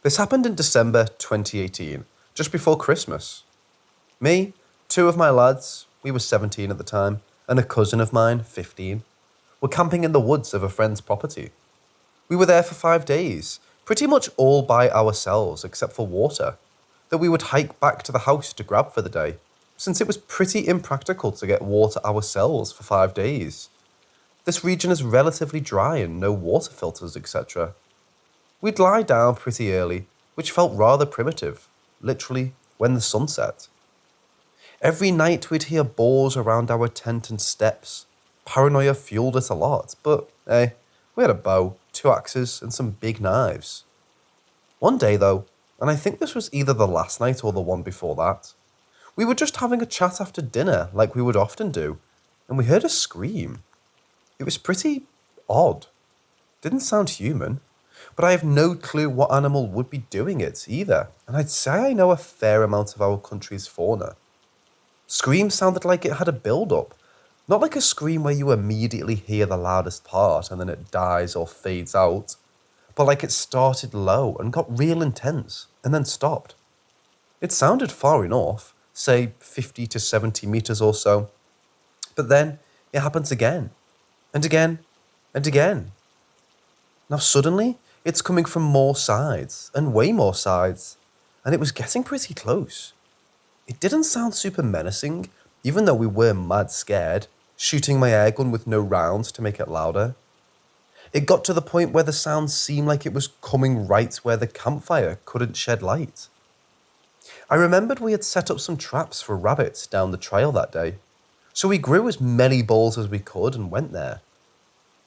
This happened in December 2018, just before Christmas. Me, two of my lads, we were 17 at the time, and a cousin of mine, 15, were camping in the woods of a friend's property. We were there for 5 days, pretty much all by ourselves except for water, that we would hike back to the house to grab for the day, since it was pretty impractical to get water ourselves for 5 days. This region is relatively dry and no water filters, etc. We'd lie down pretty early, which felt rather primitive, literally when the sun set. Every night we'd hear boars around our tent and steps. Paranoia fueled it a lot, but hey, we had a bow, 2 axes, and some big knives. One day though, and I think this was either the last night or the one before that, we were just having a chat after dinner like we would often do, and we heard a scream. It was pretty odd. Didn't sound human, but I have no clue what animal would be doing it either, and I'd say I know a fair amount of our country's fauna. Scream sounded like it had a build-up, not like a scream where you immediately hear the loudest part and then it dies or fades out, but like it started low and got real intense and then stopped. It sounded far enough, say 50 to 70 meters or so, but then it happens again, and again, and again. Now suddenly, it's coming from more sides, and way more sides, and it was getting pretty close. It didn't sound super menacing, even though we were mad scared, shooting my airgun with no rounds to make it louder. It got to the point where the sound seemed like it was coming right where the campfire couldn't shed light. I remembered we had set up some traps for rabbits down the trail that day, so we grew as many balls as we could and went there.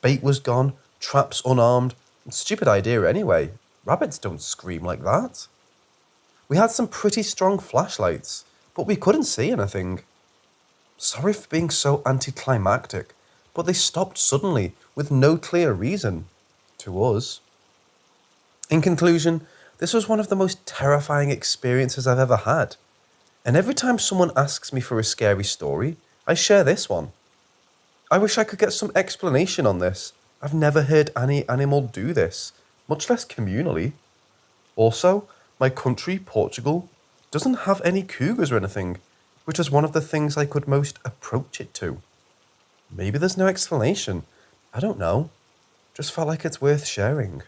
Bait was gone, traps unarmed. Stupid idea anyway. Rabbits don't scream like that. We had some pretty strong flashlights, but we couldn't see anything. Sorry for being so anticlimactic, but they stopped suddenly with no clear reason. To us. In conclusion, this was one of the most terrifying experiences I've ever had. And every time someone asks me for a scary story, I share this one. I wish I could get some explanation on this. I've never heard any animal do this, much less communally. Also, my country, Portugal, doesn't have any cougars or anything, which is one of the things I could most approach it to. Maybe there's no explanation. I don't know. Just felt like it's worth sharing.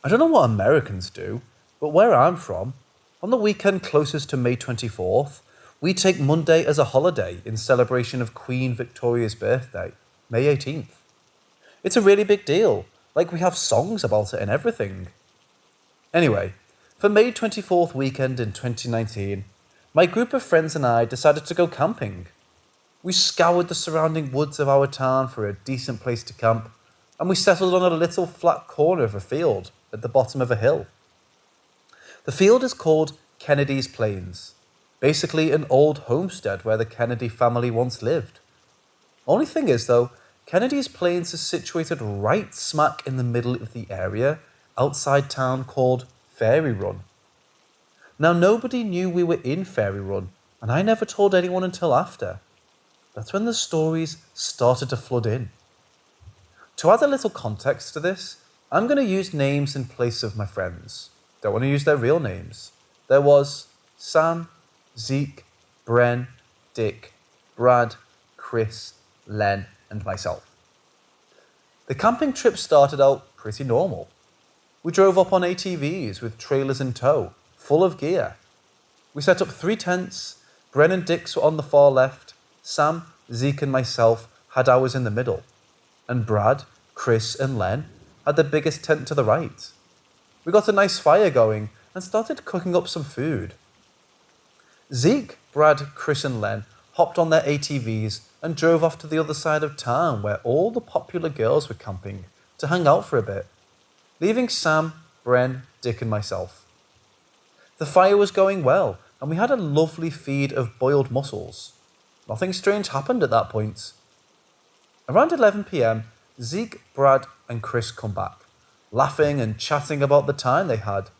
I don't know what Americans do, but where I'm from, on the weekend closest to May 24th, we take Monday as a holiday in celebration of Queen Victoria's birthday, May 18th. It's a really big deal, like we have songs about it and everything. Anyway, for May 24th weekend in 2019, my group of friends and I decided to go camping. We scoured the surrounding woods of our town for a decent place to camp, and we settled on a little flat corner of a field at the bottom of a hill. The field is called Kennedy's Plains, basically an old homestead where the Kennedy family once lived. Only thing is though, Kennedy's Plains is situated right smack in the middle of the area, outside town called Fairy Run. Now nobody knew we were in Fairy Run, and I never told anyone until after. That's when the stories started to flood in. To add a little context to this, I'm going to use names in place of my friends. Don't want to use their real names. There was Sam, Zeke, Bren, Dick, Brad, Chris, Len, and myself. The camping trip started out pretty normal. We drove up on ATVs with trailers in tow, full of gear. We set up 3 tents. Bren and Dick's were on the far left. Sam, Zeke, and myself had ours in the middle. And Brad, Chris, and Len had the biggest tent to the right. We got a nice fire going and started cooking up some food. Zeke, Brad, Chris, and Len hopped on their ATVs and drove off to the other side of town where all the popular girls were camping to hang out for a bit, leaving Sam, Bren, Dick, and myself. The fire was going well, and we had a lovely feed of boiled mussels. Nothing strange happened at that point. Around 11 p.m, Zeke, Brad, and Chris come back, laughing and chatting about the time they had.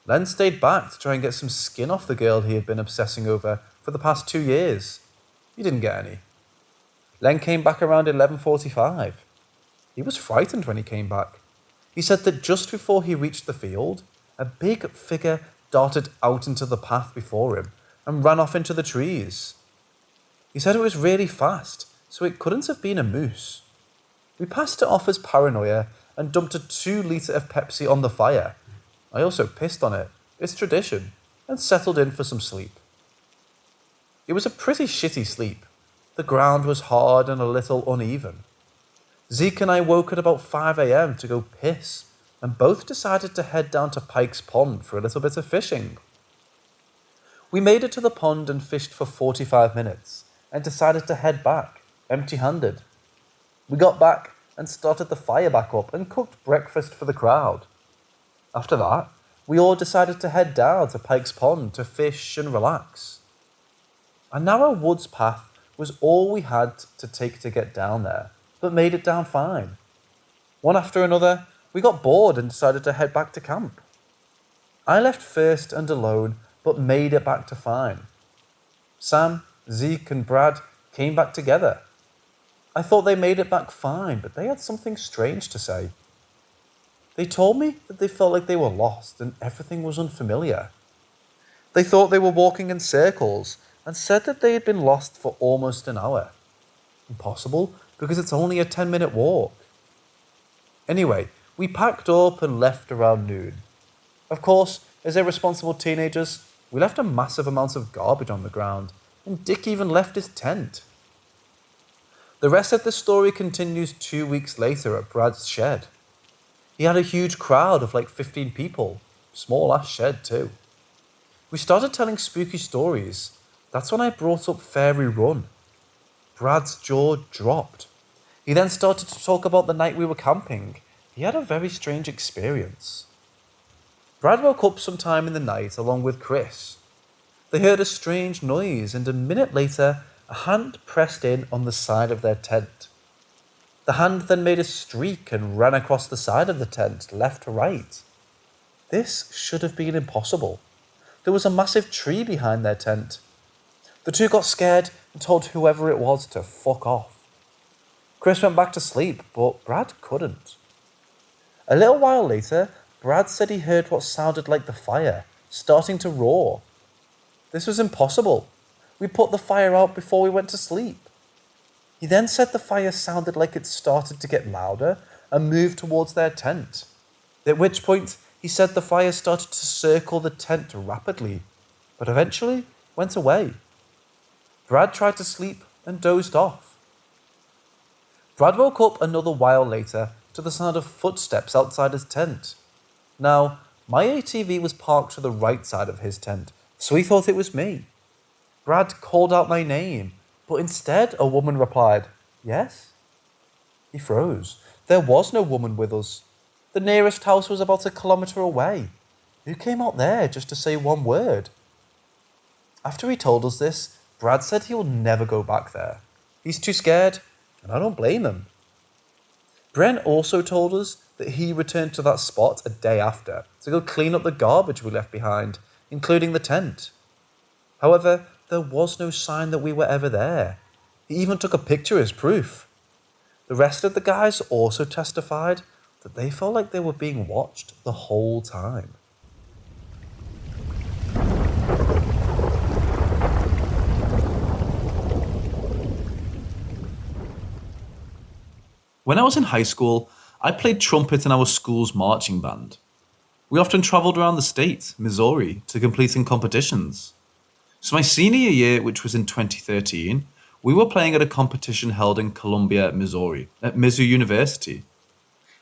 Len stayed back to try and get some skin off the girl he had been obsessing over for the past 2 years. He didn't get any. Len came back around 11:45. He was frightened when he came back. He said that just before he reached the field, a big figure darted out into the path before him and ran off into the trees. He said it was really fast, so it couldn't have been a moose. We passed it off as paranoia and dumped a 2 litre of Pepsi on the fire. I also pissed on it, it's tradition, and settled in for some sleep. It was a pretty shitty sleep. The ground was hard and a little uneven. Zeke and I woke at about 5 a.m. to go piss, and both decided to head down to Pike's Pond for a little bit of fishing. We made it to the pond and fished for 45 minutes, and decided to head back, empty-handed. We got back and started the fire back up and cooked breakfast for the crowd. After that, we all decided to head down to Pike's Pond to fish and relax. A narrow woods path was all we had to take to get down there, but made it down fine. One after another, we got bored and decided to head back to camp. I left first and alone, but made it back to fine. Sam, Zeke, and Brad came back together. I thought they made it back fine, but they had something strange to say. They told me that they felt like they were lost and everything was unfamiliar. They thought they were walking in circles and said that they had been lost for almost an hour. Impossible, because it's only a 10-minute walk. Anyway, we packed up and left around noon. Of course, as irresponsible teenagers, we left a massive amount of garbage on the ground, and Dick even left his tent. The rest of the story continues 2 weeks later at Brad's shed. He had a huge crowd of like 15 people, small ass shed too. We started telling spooky stories. That's when I brought up Fairy Run. Brad's jaw dropped. He then started to talk about the night we were camping. He had a very strange experience. Brad woke up sometime in the night along with Chris. They heard a strange noise and a minute later, a hand pressed in on the side of their tent. The hand then made a streak and ran across the side of the tent, left to right. This should have been impossible. There was a massive tree behind their tent. The two got scared and told whoever it was to fuck off. Chris went back to sleep, but Brad couldn't. A little while later, Brad said he heard what sounded like the fire, starting to roar. This was impossible. We put the fire out before we went to sleep. He then said the fire sounded like it started to get louder and moved towards their tent. At which point, he said the fire started to circle the tent rapidly, but eventually went away. Brad tried to sleep and dozed off. Brad woke up another while later to the sound of footsteps outside his tent. Now, my ATV was parked to the right side of his tent, so he thought it was me. Brad called out my name, but instead a woman replied, "Yes?" He froze. There was no woman with us. The nearest house was about 1 kilometre away. Who came out there just to say one word? After he told us this, Brad said he will never go back there. He's too scared, and I don't blame him. Bren also told us that he returned to that spot a day after to go clean up the garbage we left behind, including the tent. However, there was no sign that we were ever there. He even took a picture as proof. The rest of the guys also testified that they felt like they were being watched the whole time. When I was in high school, I played trumpet in our school's marching band. We often travelled around the state, Missouri, to completing competitions. So my senior year, which was in 2013, we were playing at a competition held in Columbia, Missouri, at Mizzou University.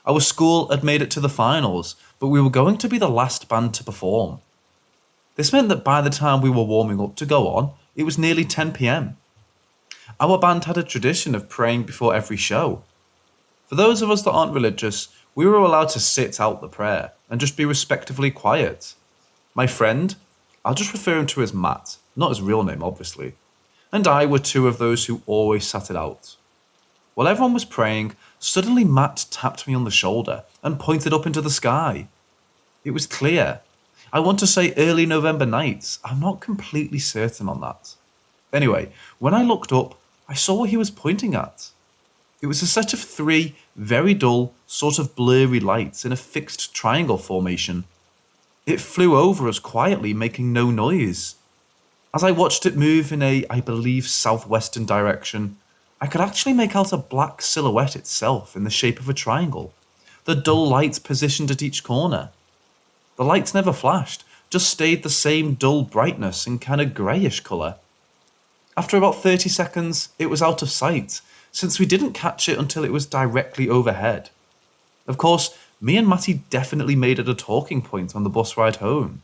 Our school had made it to the finals, but we were going to be the last band to perform. This meant that by the time we were warming up to go on, it was nearly 10 p.m. Our band had a tradition of praying before every show. For those of us that aren't religious, we were allowed to sit out the prayer and just be respectfully quiet. My friend, I'll just refer him to as Matt, not his real name obviously, and I were two of those who always sat it out. While everyone was praying, suddenly Matt tapped me on the shoulder and pointed up into the sky. It was clear. I want to say early November nights, I'm not completely certain on that. Anyway, when I looked up, I saw what he was pointing at. It was a set of 3 very dull, sort of blurry lights in a fixed triangle formation. It flew over us quietly, making no noise. As I watched it move in a, I believe, southwestern direction, I could actually make out a black silhouette itself in the shape of a triangle, the dull lights positioned at each corner. The lights never flashed, just stayed the same dull brightness and kind of greyish colour. After about 30 seconds, it was out of sight, since we didn't catch it until it was directly overhead. Of course, me and Matty definitely made it a talking point on the bus ride home.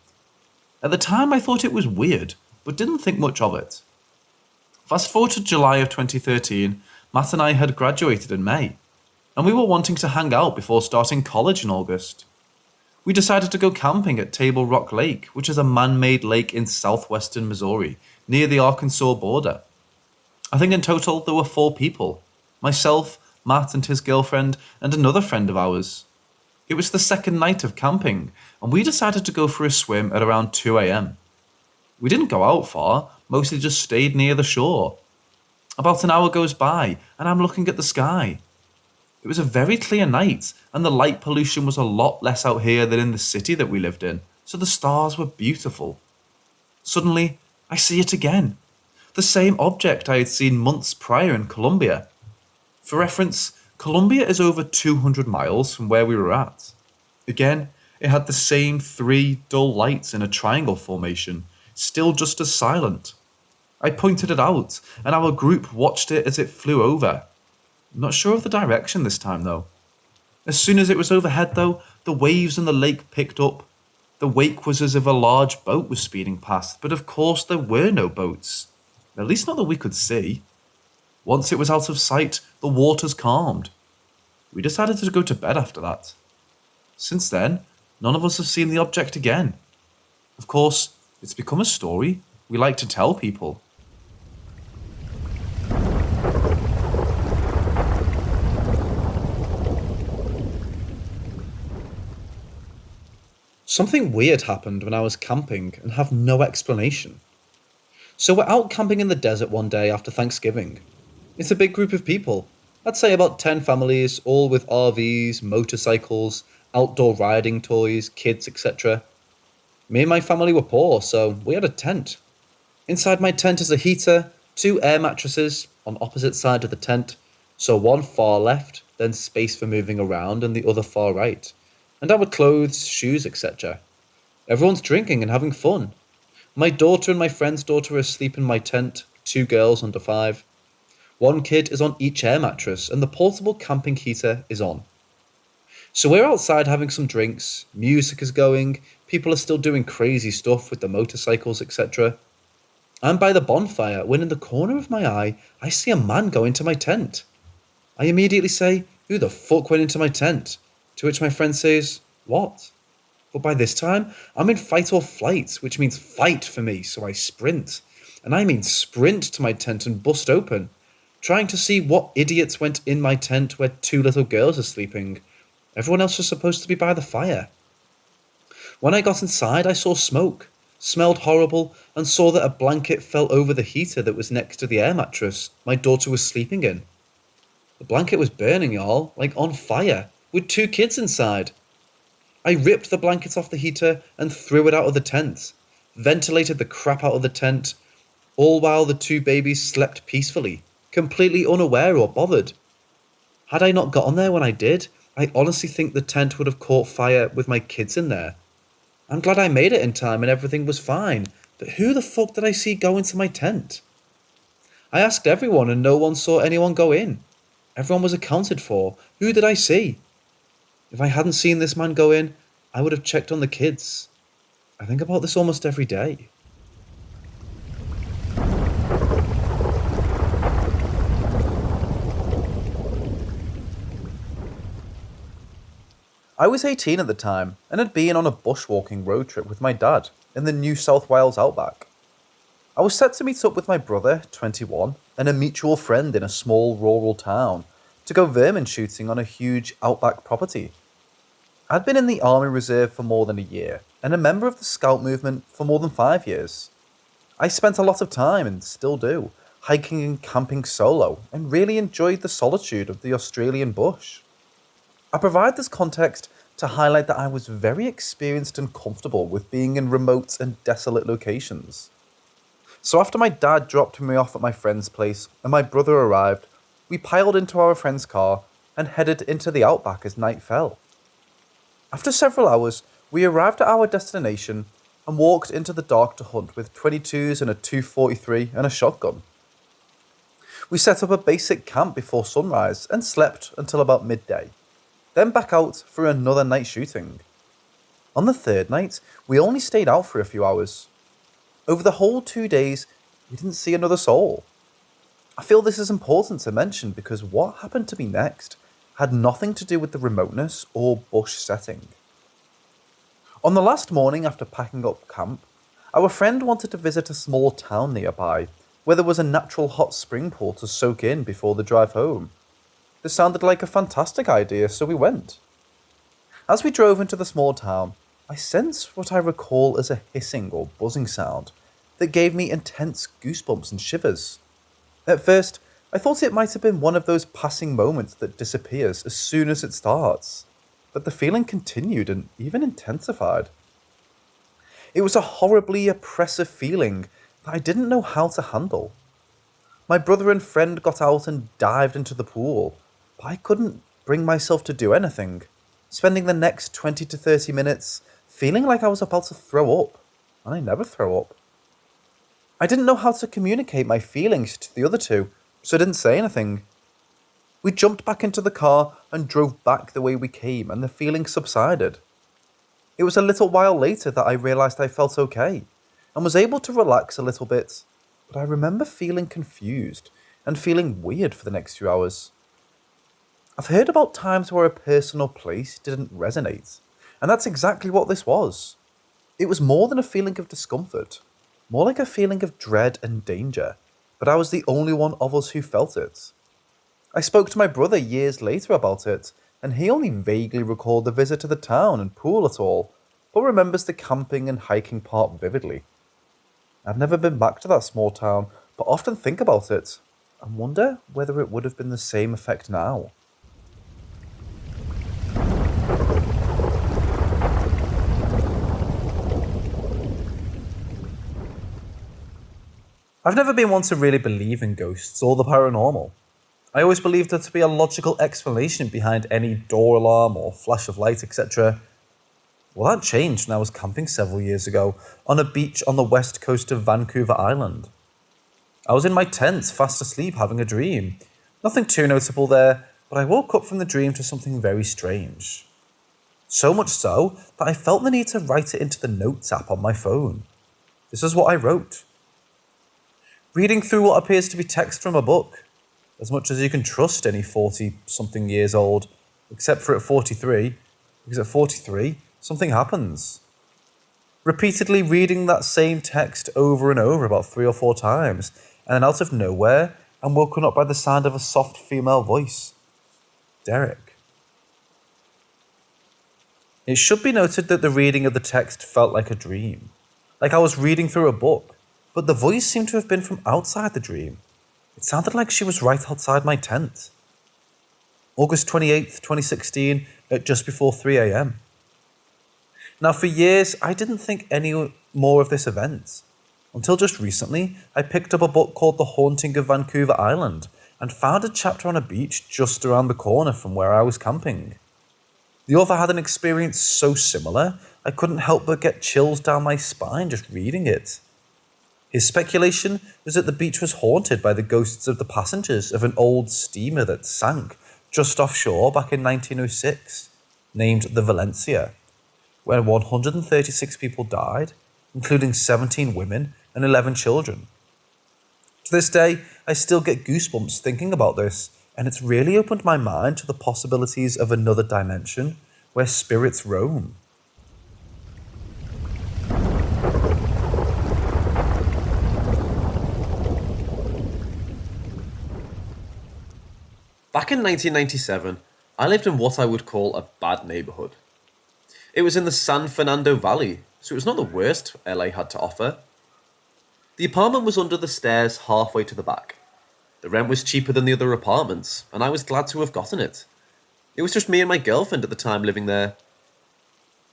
At the time I thought it was weird, but didn't think much of it. Fast forward to July of 2013, Matt and I had graduated in May, and we were wanting to hang out before starting college in August. We decided to go camping at Table Rock Lake, which is a man-made lake in southwestern Missouri, near the Arkansas border. I think in total there were 4 people. Myself, Matt and his girlfriend, and another friend of ours. It was the second night of camping, and we decided to go for a swim at around 2 a.m. We didn't go out far, mostly just stayed near the shore. About an hour goes by, and I'm looking at the sky. It was a very clear night, and the light pollution was a lot less out here than in the city that we lived in, so the stars were beautiful. Suddenly, I see it again. The same object I had seen months prior in Colombia. For reference, Colombia is over 200 miles from where we were at. Again, it had the same 3 dull lights in a triangle formation, still just as silent. I pointed it out, and our group watched it as it flew over. Not sure of the direction this time, though. As soon as it was overhead, though, the waves in the lake picked up. The wake was as if a large boat was speeding past, but of course there were no boats. At least not that we could see. Once it was out of sight, the waters calmed. We decided to go to bed after that. Since then, none of us have seen the object again. Of course, it's become a story we like to tell people. Something weird happened when I was camping and have no explanation. So we're out camping in the desert one day after Thanksgiving. It's a big group of people. I'd say about 10 families, all with RVs, motorcycles, outdoor riding toys, kids, etc. Me and my family were poor, so we had a tent. Inside my tent is a heater, 2 air mattresses on opposite sides of the tent, so one far left, then space for moving around, and the other far right, and our clothes, shoes, etc. Everyone's drinking and having fun. My daughter and my friend's daughter are asleep in my tent, 2 girls under 5. 1 kid is on each air mattress, and the portable camping heater is on. So we're outside having some drinks, music is going, people are still doing crazy stuff with the motorcycles, etc. I'm by the bonfire when in the corner of my eye, I see a man go into my tent. I immediately say, "Who the fuck went into my tent?" To which my friend says, "What?" But by this time, I'm in fight or flight, which means fight for me, so I sprint. And I mean sprint to my tent and bust open, trying to see what idiots went in my tent where 2 little girls are sleeping. Everyone else was supposed to be by the fire. When I got inside, I saw smoke, smelled horrible, and saw that a blanket fell over the heater that was next to the air mattress my daughter was sleeping in. The blanket was burning, y'all, like on fire, with 2 kids inside. I ripped the blanket off the heater and threw it out of the tent, ventilated the crap out of the tent, all while the 2 babies slept peacefully, completely unaware or bothered. Had I not gotten there when I did, I honestly think the tent would have caught fire with my kids in there. I'm glad I made it in time and everything was fine, but who the fuck did I see go into my tent? I asked everyone and no one saw anyone go in. Everyone was accounted for. Who did I see? If I hadn't seen this man go in, I would have checked on the kids. I think about this almost every day. I was 18 at the time and had been on a bushwalking road trip with my dad in the New South Wales outback. I was set to meet up with my brother, 21, and a mutual friend in a small rural town to go vermin shooting on a huge outback property. I'd been in the Army Reserve for more than a year and a member of the Scout movement for more than 5 years. I spent a lot of time, and still do, hiking and camping solo, and really enjoyed the solitude of the Australian bush. I provide this context to highlight that I was very experienced and comfortable with being in remote and desolate locations. So after my dad dropped me off at my friend's place and my brother arrived, we piled into our friend's car and headed into the outback as night fell. After several hours, we arrived at our destination and walked into the dark to hunt with 22s and a 243 and a shotgun. We set up a basic camp before sunrise and slept until about midday, then back out for another night shooting. On the third night, we only stayed out for a few hours. Over the whole 2 days, we didn't see another soul. I feel this is important to mention because what happened to me next had nothing to do with the remoteness or bush setting. On the last morning after packing up camp, our friend wanted to visit a small town nearby where there was a natural hot spring pool to soak in before the drive home. This sounded like a fantastic idea, so we went. As we drove into the small town, I sensed what I recall as a hissing or buzzing sound that gave me intense goosebumps and shivers. At first, I thought it might have been one of those passing moments that disappears as soon as it starts, but the feeling continued and even intensified. It was a horribly oppressive feeling that I didn't know how to handle. My brother and friend got out and dived into the pool, but I couldn't bring myself to do anything, spending the next 20 to 30 minutes feeling like I was about to throw up, and I never throw up. I didn't know how to communicate my feelings to the other two, so I didn't say anything. We jumped back into the car and drove back the way we came, and the feeling subsided. It was a little while later that I realised I felt okay, and was able to relax a little bit, but I remember feeling confused and feeling weird for the next few hours. I've heard about times where a person or place didn't resonate, and that's exactly what this was. It was more than a feeling of discomfort, more like a feeling of dread and danger, but I was the only one of us who felt it. I spoke to my brother years later about it, and he only vaguely recalled the visit to the town and pool at all, but remembers the camping and hiking part vividly. I've never been back to that small town, but often think about it and wonder whether it would have been the same effect now. I've never been one to really believe in ghosts or the paranormal. I always believed there to be a logical explanation behind any door alarm or flash of light, etc. Well, that changed when I was camping several years ago on a beach on the west coast of Vancouver Island. I was in my tent, fast asleep, having a dream. Nothing too notable there, but I woke up from the dream to something very strange. So much so that I felt the need to write it into the notes app on my phone. This is what I wrote. Reading through what appears to be text from a book, as much as you can trust any 40-something years old, except for at 43, because at 43, something happens. Repeatedly reading that same text over and over about 3 or 4 times, and then out of nowhere, I'm woken up by the sound of a soft female voice. Derek. It should be noted that the reading of the text felt like a dream, like I was reading through a book, but the voice seemed to have been from outside the dream. It sounded like she was right outside my tent. August 28th, 2016, at just before 3 a.m. Now, for years, I didn't think any more of this event. Until just recently, I picked up a book called The Haunting of Vancouver Island and found a chapter on a beach just around the corner from where I was camping. The author had an experience so similar, I couldn't help but get chills down my spine just reading it. His speculation was that the beach was haunted by the ghosts of the passengers of an old steamer that sank just offshore back in 1906, named the Valencia, where 136 people died, including 17 women and 11 children. To this day, I still get goosebumps thinking about this, and it's really opened my mind to the possibilities of another dimension where spirits roam. Back in 1997, I lived in what I would call a bad neighbourhood. It was in the San Fernando Valley, so it was not the worst LA had to offer. The apartment was under the stairs halfway to the back. The rent was cheaper than the other apartments, and I was glad to have gotten it. It was just me and my girlfriend at the time living there.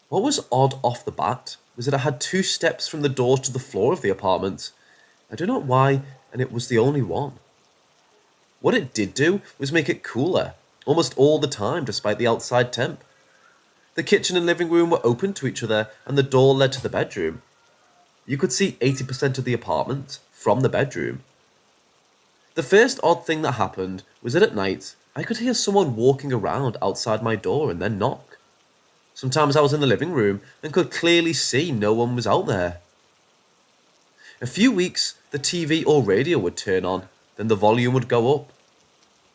What was odd off the bat was that I had 2 steps from the door to the floor of the apartment. I don't know why, and it was the only one. What it did do was make it cooler, almost all the time despite the outside temp. The kitchen and living room were open to each other, and the door led to the bedroom. You could see 80% of the apartment from the bedroom. The first odd thing that happened was that at night, I could hear someone walking around outside my door and then knock. Sometimes I was in the living room and could clearly see no one was out there. A few weeks, the TV or radio would turn on, then the volume would go up.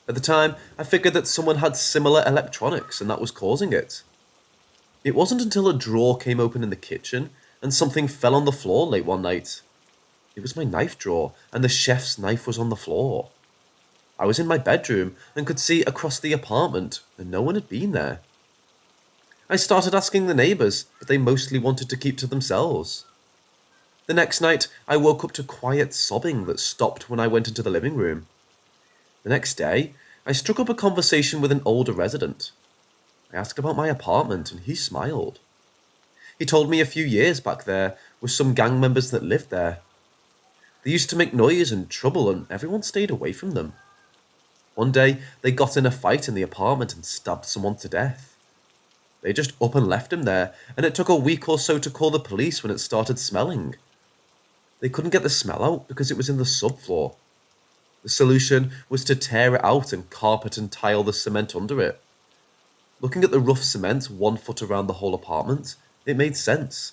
At the time, I figured that someone had similar electronics and that was causing it. It wasn't until a drawer came open in the kitchen and something fell on the floor late one night. It was my knife drawer, and the chef's knife was on the floor. I was in my bedroom and could see across the apartment, and no one had been there. I started asking the neighbours, but they mostly wanted to keep to themselves. The next night, I woke up to quiet sobbing that stopped when I went into the living room. The next day, I struck up a conversation with an older resident. I asked about my apartment, and he smiled. He told me a few years back there were some gang members that lived there. They used to make noise and trouble, and everyone stayed away from them. One day, they got in a fight in the apartment and stabbed someone to death. They just up and left him there, and it took a week or so to call the police when it started smelling. They couldn't get the smell out because it was in the subfloor. The solution was to tear it out and carpet and tile the cement under it. Looking at the rough cement 1 foot around the whole apartment, it made sense.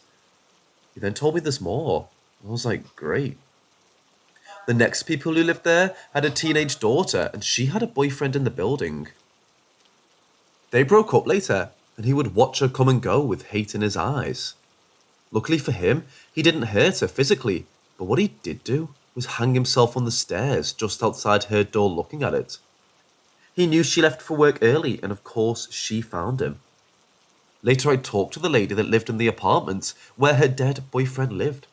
He then told me there's more. I was like, great. The next people who lived there had a teenage daughter, and she had a boyfriend in the building. They broke up later, and he would watch her come and go with hate in his eyes. Luckily for him, he didn't hurt her physically, but what he did do was hang himself on the stairs just outside her door looking at it. He knew she left for work early, and of course she found him. Later I talked to the lady that lived in the apartment where her dead boyfriend lived,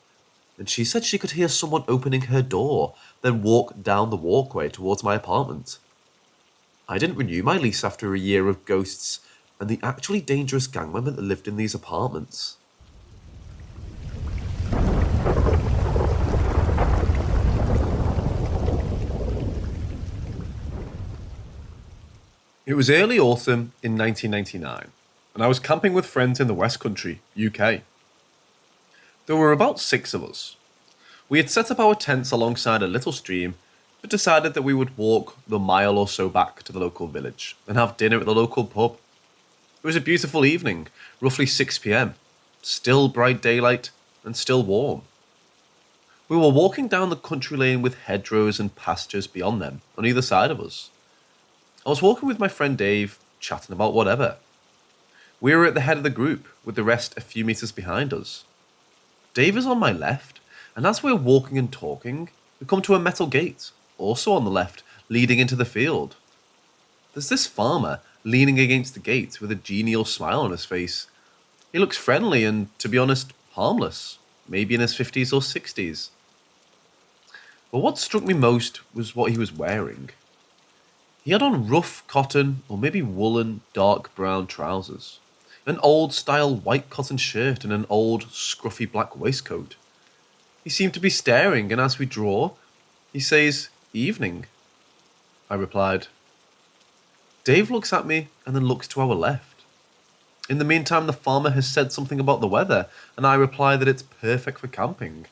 and she said she could hear someone opening her door, then walk down the walkway towards my apartment. I didn't renew my lease after a year of ghosts and the actually dangerous gang member that lived in these apartments. It was early autumn in 1999, and I was camping with friends in the West Country, UK. There were about 6 of us. We had set up our tents alongside a little stream, but decided that we would walk the mile or so back to the local village and have dinner at the local pub. It was a beautiful evening, roughly 6 p.m, still bright daylight and still warm. We were walking down the country lane with hedgerows and pastures beyond them on either side of us. I was walking with my friend Dave, chatting about whatever. We were at the head of the group, with the rest a few meters behind us. Dave is on my left, and as we're walking and talking, we come to a metal gate, also on the left, leading into the field. There's this farmer leaning against the gate with a genial smile on his face. He looks friendly and, to be honest, harmless, maybe in his 50s or 60s. But what struck me most was what he was wearing. He had on rough cotton or maybe woolen dark brown trousers, an old-style white cotton shirt and an old, scruffy black waistcoat. He seemed to be staring, and as we draw, he says, "Evening." I replied. Dave looks at me and then looks to our left. In the meantime, the farmer has said something about the weather, and I reply that it's perfect for camping.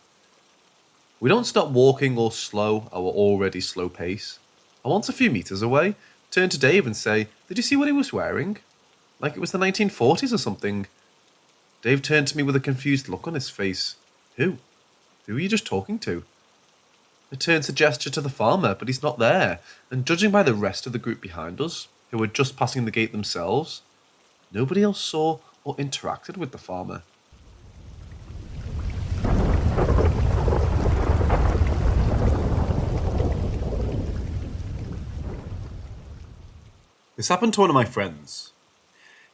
We don't stop walking or slow our already slow pace. I once a few meters away, turn to Dave and say, "Did you see what he was wearing? Like it was the 1940s or something." Dave turned to me with a confused look on his face. Who? Who are you just talking to? I turned to gesture to the farmer, but he's not there, and judging by the rest of the group behind us, who were just passing the gate themselves, nobody else saw or interacted with the farmer. This happened to one of my friends.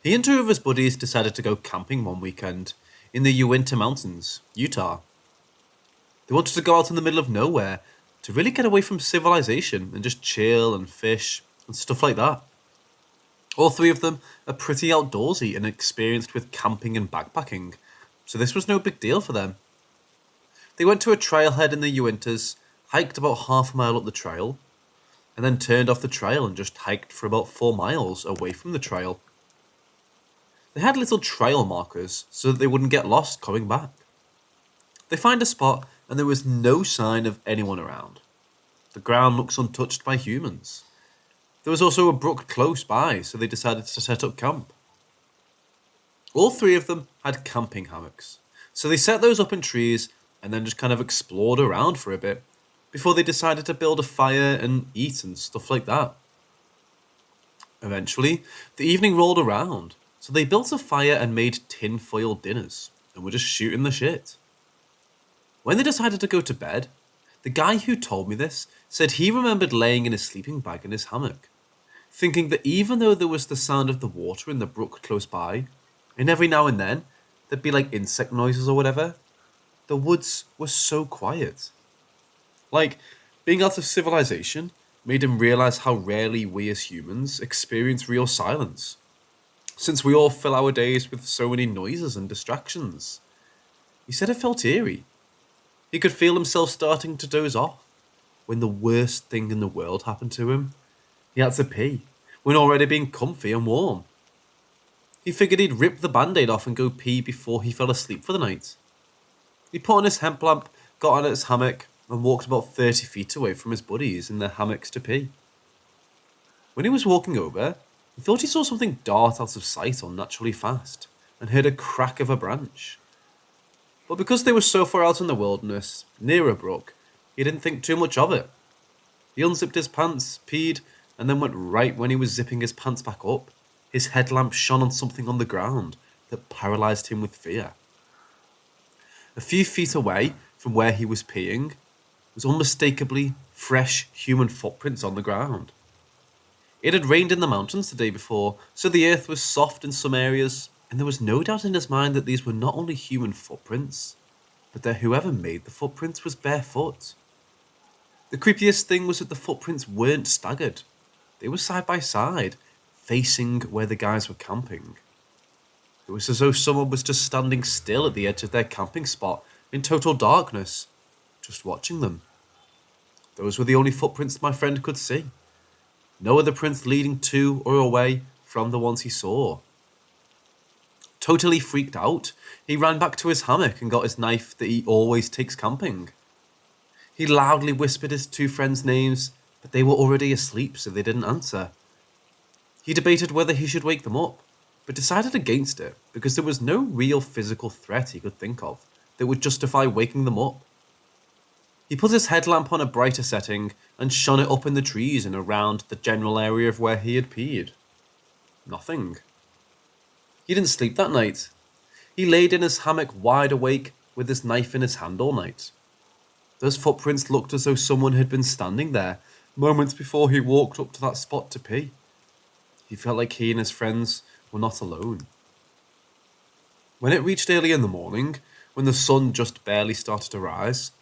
He and 2 of his buddies decided to go camping one weekend in the Uinta Mountains, Utah. They wanted to go out in the middle of nowhere to really get away from civilization and just chill and fish and stuff like that. All three of them are pretty outdoorsy and experienced with camping and backpacking, so this was no big deal for them. They went to a trailhead in the Uintas, hiked about half a mile up the trail, and then turned off the trail and just hiked for about 4 miles away from the trail. They had little trail markers so that they wouldn't get lost coming back. They find a spot and there was no sign of anyone around. The ground looks untouched by humans. There was also a brook close by, so they decided to set up camp. All three of them had camping hammocks, so they set those up in trees and then just kind of explored around for a bit before they decided to build a fire and eat and stuff like that. Eventually, the evening rolled around, so they built a fire and made tin-foil dinners and were just shooting the shit. When they decided to go to bed, the guy who told me this said he remembered laying in his sleeping bag in his hammock, thinking that even though there was the sound of the water in the brook close by, and every now and then there'd be like insect noises or whatever, the woods were so quiet. Like, being out of civilization made him realize how rarely we as humans experience real silence, since we all fill our days with so many noises and distractions. He said it felt eerie. He could feel himself starting to doze off when the worst thing in the world happened to him. He had to pee when already being comfy and warm. He figured he'd rip the band-aid off and go pee before he fell asleep for the night. He put on his hemp lamp, got on his hammock, and walked about 30 feet away from his buddies in their hammocks to pee. When he was walking over, he thought he saw something dart out of sight unnaturally fast, and heard a crack of a branch. But because they were so far out in the wilderness, near a brook, he didn't think too much of it. He unzipped his pants, peed, and then went right when he was zipping his pants back up. His headlamp shone on something on the ground that paralysed him with fear. A few feet away from where he was peeing was unmistakably fresh human footprints on the ground. It had rained in the mountains the day before, so the earth was soft in some areas, and there was no doubt in his mind that these were not only human footprints, but that whoever made the footprints was barefoot. The creepiest thing was that the footprints weren't staggered. They were side by side, facing where the guys were camping. It was as though someone was just standing still at the edge of their camping spot in total darkness, just watching them. Those were the only footprints my friend could see. No other prints leading to or away from the ones he saw. Totally freaked out, he ran back to his hammock and got his knife that he always takes camping. He loudly whispered his two friends' names, but they were already asleep, so they didn't answer. He debated whether he should wake them up, but decided against it because there was no real physical threat he could think of that would justify waking them up. He put his headlamp on a brighter setting and shone it up in the trees and around the general area of where he had peed. Nothing. He didn't sleep that night. He laid in his hammock wide awake with his knife in his hand all night. Those footprints looked as though someone had been standing there moments before he walked up to that spot to pee. He felt like he and his friends were not alone. When it reached early in the morning, when the sun just barely started to rise,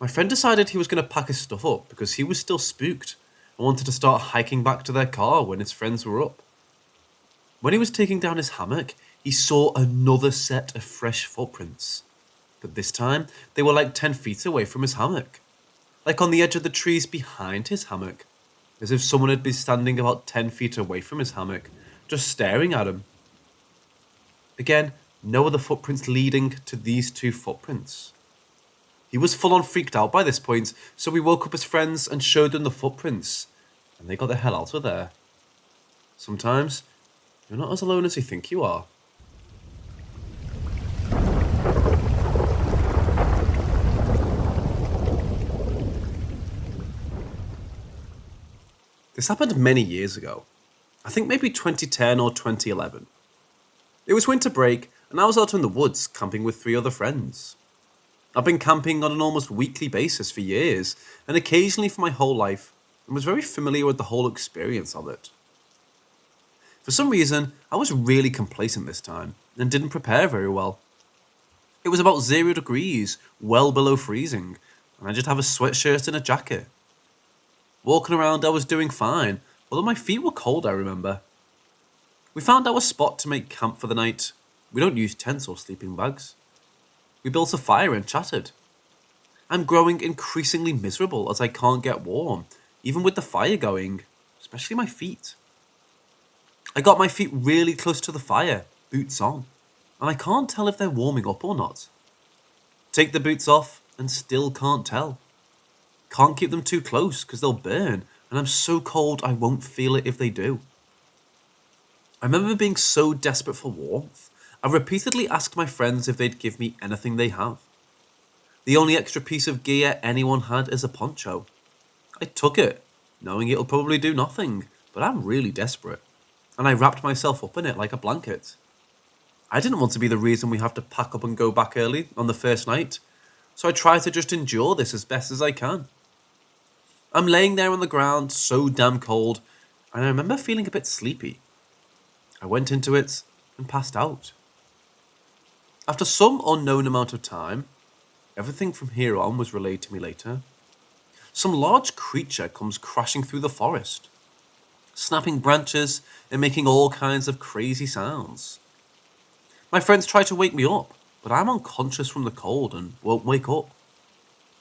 my friend decided he was going to pack his stuff up because he was still spooked and wanted to start hiking back to their car when his friends were up. When he was taking down his hammock, he saw another set of fresh footprints. But this time, they were like 10 feet away from his hammock, like on the edge of the trees behind his hammock, as if someone had been standing about 10 feet away from his hammock, just staring at him. Again, no other footprints leading to these two footprints. He was full on freaked out by this point, so we woke up his friends and showed them the footprints, and they got the hell out of there. Sometimes, you're not as alone as you think you are. This happened many years ago. I think maybe 2010 or 2011. It was winter break, and I was out in the woods camping with 3 other friends. I've been camping on an almost weekly basis for years, and occasionally for my whole life, and was very familiar with the whole experience of it. For some reason, I was really complacent this time, and didn't prepare very well. It was about 0 degrees, well below freezing, and I just have a sweatshirt and a jacket. Walking around I was doing fine, although my feet were cold, I remember. We found our spot to make camp for the night. We don't use tents or sleeping bags. We built a fire and chatted. I'm growing increasingly miserable as I can't get warm, even with the fire going, especially my feet. I got my feet really close to the fire, boots on, and I can't tell if they're warming up or not. Take the boots off and still can't tell. Can't keep them too close because they'll burn, and I'm so cold I won't feel it if they do. I remember being so desperate for warmth, I repeatedly asked my friends if they'd give me anything they have. The only extra piece of gear anyone had is a poncho. I took it, knowing it'll probably do nothing, but I'm really desperate, and I wrapped myself up in it like a blanket. I didn't want to be the reason we have to pack up and go back early on the first night, so I try to just endure this as best as I can. I'm laying there on the ground, so damn cold, and I remember feeling a bit sleepy. I went into it and passed out. After some unknown amount of time, everything from here on was relayed to me later, some large creature comes crashing through the forest, snapping branches and making all kinds of crazy sounds. My friends try to wake me up, but I'm unconscious from the cold and won't wake up.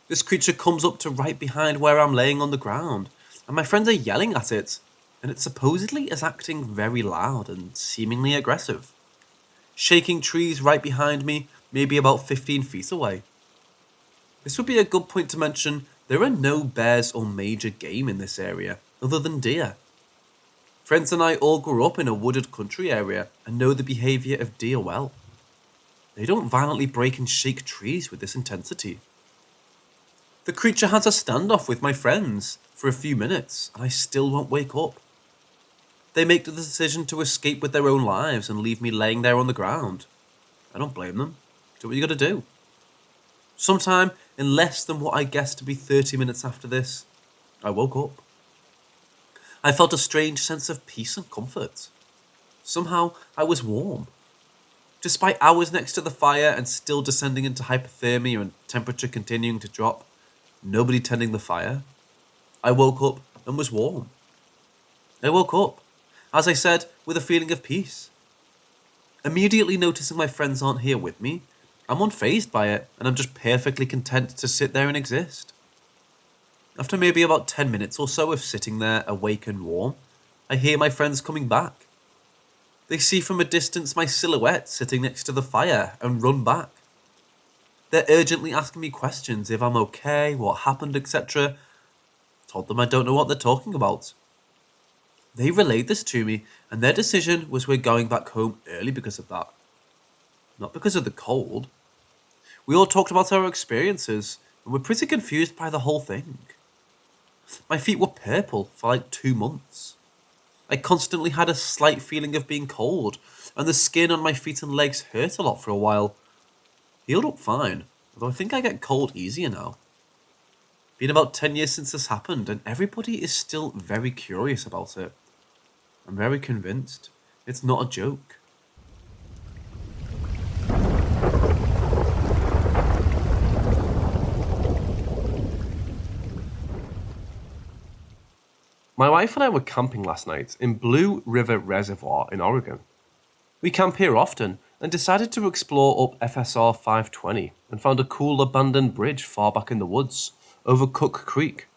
This creature comes up to right behind where I'm laying on the ground, and my friends are yelling at it, and it supposedly is acting very loud and seemingly aggressive, shaking trees right behind me, maybe about 15 feet away. This would be a good point to mention there are no bears or major game in this area, other than deer. Friends and I all grew up in a wooded country area and know the behaviour of deer well. They don't violently break and shake trees with this intensity. The creature has a standoff with my friends for a few minutes, and I still won't wake up. They make the decision to escape with their own lives and leave me laying there on the ground. I don't blame them. Do what you gotta do. Sometime in less than what I guessed to be 30 minutes after this, I woke up. I felt a strange sense of peace and comfort. Somehow I was warm. Despite hours next to the fire and still descending into hypothermia and temperature continuing to drop, nobody tending the fire, I woke up and was warm. I woke up, as I said, with a feeling of peace. Immediately noticing my friends aren't here with me, I'm unfazed by it and I'm just perfectly content to sit there and exist. After maybe about 10 minutes or so of sitting there awake and warm, I hear my friends coming back. They see from a distance my silhouette sitting next to the fire and run back. They're urgently asking me questions if I'm okay, what happened, etc. Told them I don't know what they're talking about. They relayed this to me, and their decision was we're going back home early because of that. Not because of the cold. We all talked about our experiences, and were pretty confused by the whole thing. My feet were purple for like 2 months. I constantly had a slight feeling of being cold, and the skin on my feet and legs hurt a lot for a while. Healed up fine, although I think I get cold easier now. Been about 10 years since this happened, and everybody is still very curious about it. I'm very convinced it's not a joke. My wife and I were camping last night in Blue River Reservoir in Oregon. We camp here often and decided to explore up FSR 520 and found a cool abandoned bridge far back in the woods over Cook Creek.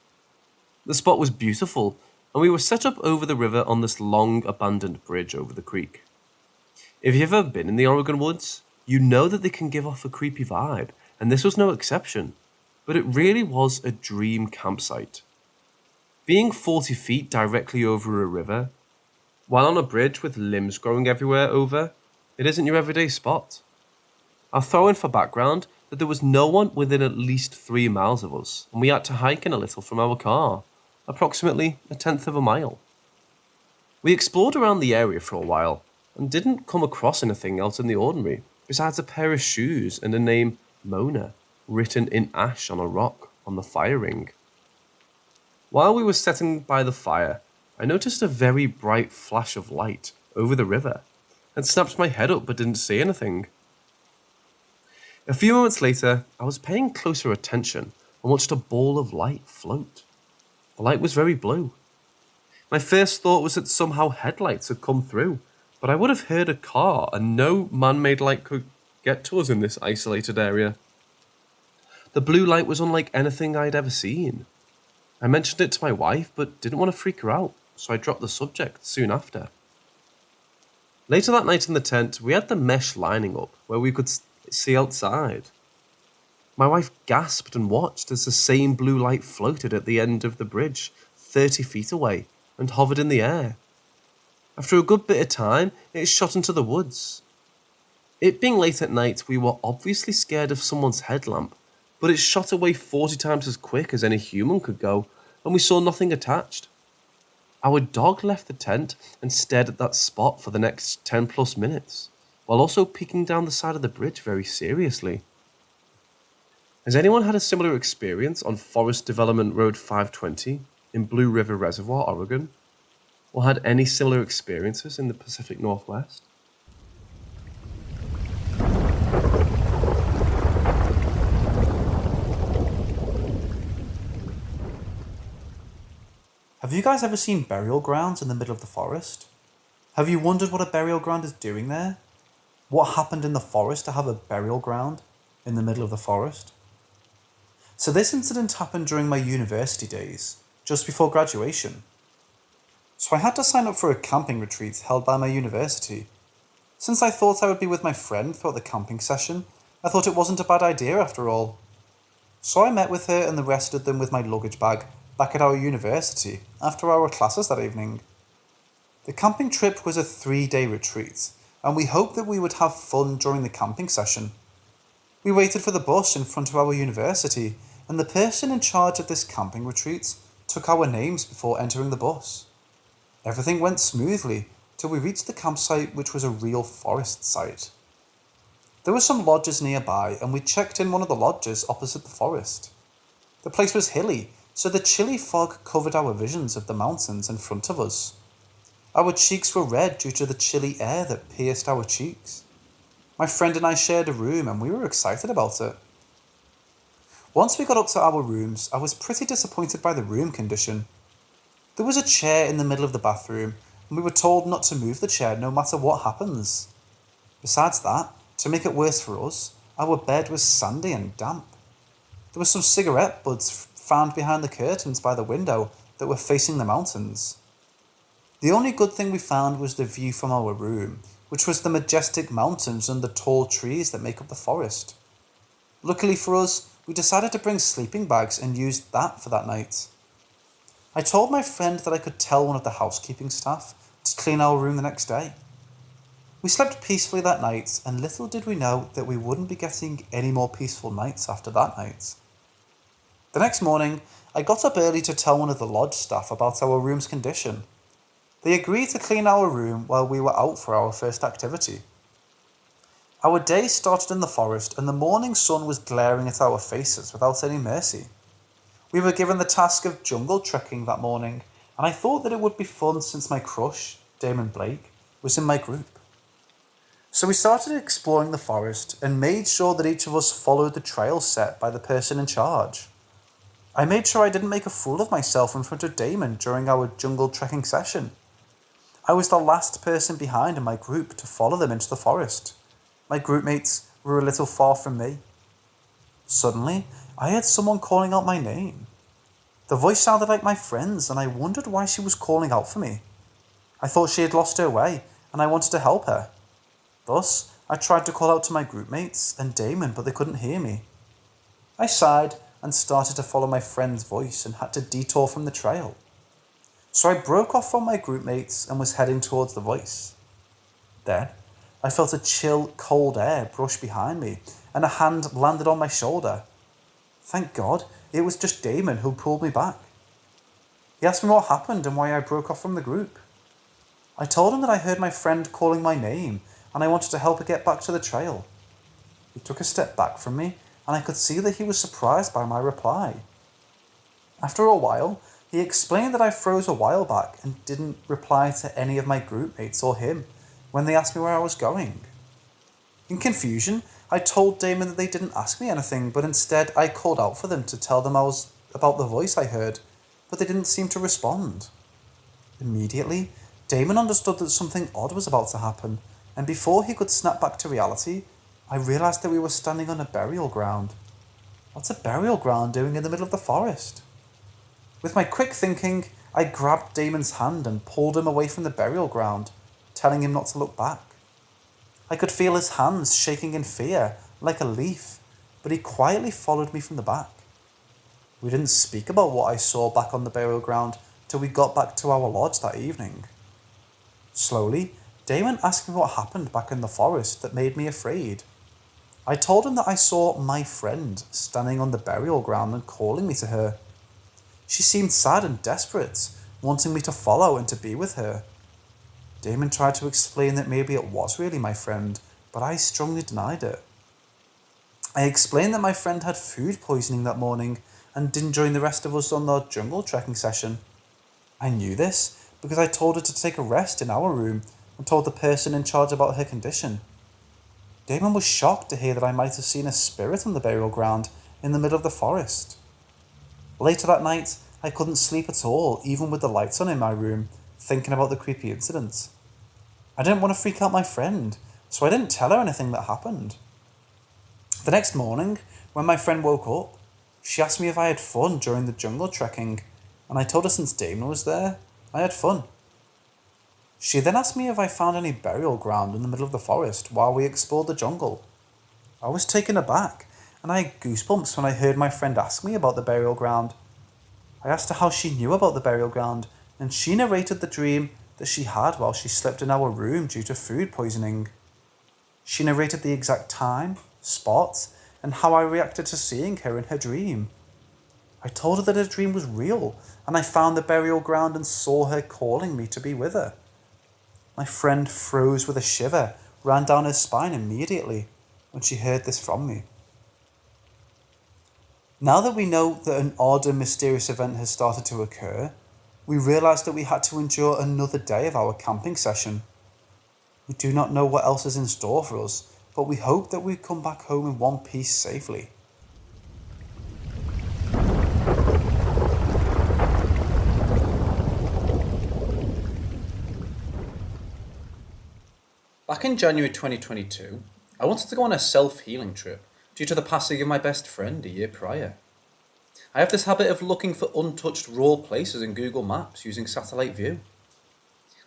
The spot was beautiful and we were set up over the river on this long abandoned bridge over the creek. If you've ever been in the Oregon woods, you know that they can give off a creepy vibe, and this was no exception, but it really was a dream campsite. Being 40 feet directly over a river, while on a bridge with limbs growing everywhere over, it isn't your everyday spot. I'll throw in for background that there was no one within at least 3 miles of us, and we had to hike in a little from our car, approximately 1/10 of a mile. We explored around the area for a while, and didn't come across anything else in the ordinary, besides a pair of shoes and the name Mona written in ash on a rock on the fire ring. While we were sitting by the fire, I noticed a very bright flash of light over the river and snapped my head up but didn't say anything. A few moments later, I was paying closer attention and watched a ball of light float. The light was very blue. My first thought was that somehow headlights had come through, but I would have heard a car and no man-made light could get to us in this isolated area. The blue light was unlike anything I'd ever seen. I mentioned it to my wife, but didn't want to freak her out, so I dropped the subject soon after. Later that night in the tent, we had the mesh lining up where we could see outside. My wife gasped and watched as the same blue light floated at the end of the bridge, 30 feet away, and hovered in the air. After a good bit of time, it shot into the woods. It being late at night, we were obviously scared of someone's headlamp, but it shot away 40 times as quick as any human could go, and we saw nothing attached. Our dog left the tent and stared at that spot for the next 10 plus minutes, while also peeking down the side of the bridge very seriously. Has anyone had a similar experience on Forest Development Road 520 in Blue River Reservoir, Oregon? Or had any similar experiences in the Pacific Northwest? Have you guys ever seen burial grounds in the middle of the forest? Have you wondered what a burial ground is doing there? What happened in the forest to have a burial ground in the middle of the forest? So this incident happened during my university days, just before graduation. So I had to sign up for a camping retreat held by my university. Since I thought I would be with my friend throughout the camping session, I thought it wasn't a bad idea after all. So I met with her and the rest of them with my luggage bag back at our university after our classes that evening. The camping trip was a 3-day retreat, and we hoped that we would have fun during the camping session. We waited for the bus in front of our university, and the person in charge of this camping retreat took our names before entering the bus. Everything went smoothly till we reached the campsite, which was a real forest site. There were some lodges nearby, and we checked in one of the lodges opposite the forest. The place was hilly, so the chilly fog covered our visions of the mountains in front of us. Our cheeks were red due to the chilly air that pierced our cheeks. My friend and I shared a room, and we were excited about it. Once we got up to our rooms, I was pretty disappointed by the room condition. There was a chair in the middle of the bathroom, and we were told not to move the chair no matter what happens. Besides that, to make it worse for us, our bed was sandy and damp. There were some cigarette butts found behind the curtains by the window that were facing the mountains. The only good thing we found was the view from our room, which was the majestic mountains and the tall trees that make up the forest. Luckily for us, we decided to bring sleeping bags and used that for that night. I told my friend that I could tell one of the housekeeping staff to clean our room the next day. We slept peacefully that night, and little did we know that we wouldn't be getting any more peaceful nights after that night. The next morning, I got up early to tell one of the lodge staff about our room's condition. They agreed to clean our room while we were out for our first activity. Our day started in the forest, and the morning sun was glaring at our faces without any mercy. We were given the task of jungle trekking that morning, and I thought that it would be fun since my crush, Damon Blake, was in my group. So we started exploring the forest and made sure that each of us followed the trail set by the person in charge. I made sure I didn't make a fool of myself in front of Damon during our jungle trekking session. I was the last person behind in my group to follow them into the forest. My group mates were a little far from me. Suddenly, I heard someone calling out my name. The voice sounded like my friend's, and I wondered why she was calling out for me. I thought she had lost her way, and I wanted to help her. Thus, I tried to call out to my group mates and Damon, but they couldn't hear me. I sighed and started to follow my friend's voice and had to detour from the trail. So I broke off from my group mates and was heading towards the voice. Then, I felt a chill, cold air brush behind me, and a hand landed on my shoulder. Thank God, it was just Damon who pulled me back. He asked me what happened and why I broke off from the group. I told him that I heard my friend calling my name, and I wanted to help her get back to the trail. He took a step back from me, and I could see that he was surprised by my reply. After a while, he explained that I froze a while back and didn't reply to any of my group mates or him when they asked me where I was going. In confusion, I told Damon that they didn't ask me anything, but instead I called out for them to tell them I was about the voice I heard, but they didn't seem to respond. Immediately, Damon understood that something odd was about to happen, and before he could snap back to reality, I realised that we were standing on a burial ground. What's a burial ground doing in the middle of the forest? With my quick thinking, I grabbed Damon's hand and pulled him away from the burial ground, telling him not to look back. I could feel his hands shaking in fear, like a leaf, but he quietly followed me from the back. We didn't speak about what I saw back on the burial ground till we got back to our lodge that evening. Slowly, Damon asked me what happened back in the forest that made me afraid. I told him that I saw my friend standing on the burial ground and calling me to her. She seemed sad and desperate, wanting me to follow and to be with her. Damon tried to explain that maybe it was really my friend, but I strongly denied it. I explained that my friend had food poisoning that morning and didn't join the rest of us on the jungle trekking session. I knew this because I told her to take a rest in our room and told the person in charge about her condition. Damon was shocked to hear that I might have seen a spirit on the burial ground in the middle of the forest. Later that night, I couldn't sleep at all, even with the lights on in my room, thinking about the creepy incident. I didn't want to freak out my friend, so I didn't tell her anything that happened. The next morning, when my friend woke up, she asked me if I had fun during the jungle trekking, and I told her since Damon was there, I had fun. She then asked me if I found any burial ground in the middle of the forest while we explored the jungle. I was taken aback, and I had goosebumps when I heard my friend ask me about the burial ground. I asked her how she knew about the burial ground, and she narrated the dream that she had while she slept in our room due to food poisoning. She narrated the exact time, spot, and how I reacted to seeing her in her dream. I told her that her dream was real, and I found the burial ground and saw her calling me to be with her. My friend froze with a shiver, ran down her spine immediately when she heard this from me. Now that we know that an odd and mysterious event has started to occur, we realise that we had to endure another day of our camping session. We do not know what else is in store for us, but we hope that we come back home in one piece safely. Back in January 2022, I wanted to go on a self-healing trip due to the passing of my best friend a year prior. I have this habit of looking for untouched raw places in Google Maps using satellite view.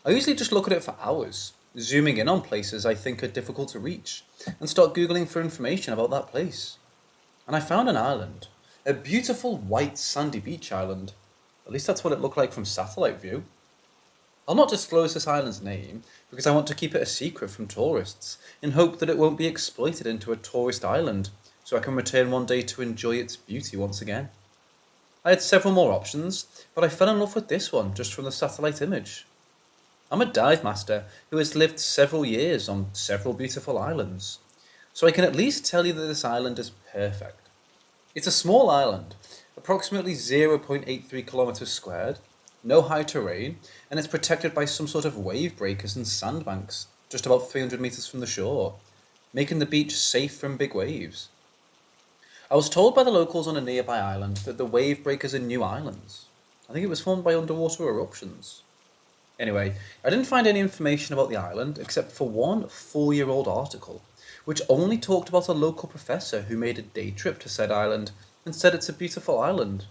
I usually just look at it for hours, zooming in on places I think are difficult to reach, and start Googling for information about that place. And I found an island, a beautiful white sandy beach island. At least that's what it looked like from satellite view. I'll not disclose this island's name because I want to keep it a secret from tourists in hope that it won't be exploited into a tourist island so I can return one day to enjoy its beauty once again. I had several more options, but I fell in love with this one just from the satellite image. I'm a dive master who has lived several years on several beautiful islands, so I can at least tell you that this island is perfect. It's a small island, approximately 0.83 kilometers squared, no high terrain, and it's protected by some sort of wave breakers and sandbanks, just about 300 meters from the shore, making the beach safe from big waves. I was told by the locals on a nearby island that the wave breakers are new islands. I think it was formed by underwater eruptions. Anyway, I didn't find any information about the island except for one 4-year-old article, which only talked about a local professor who made a day trip to said island and said it's a beautiful island.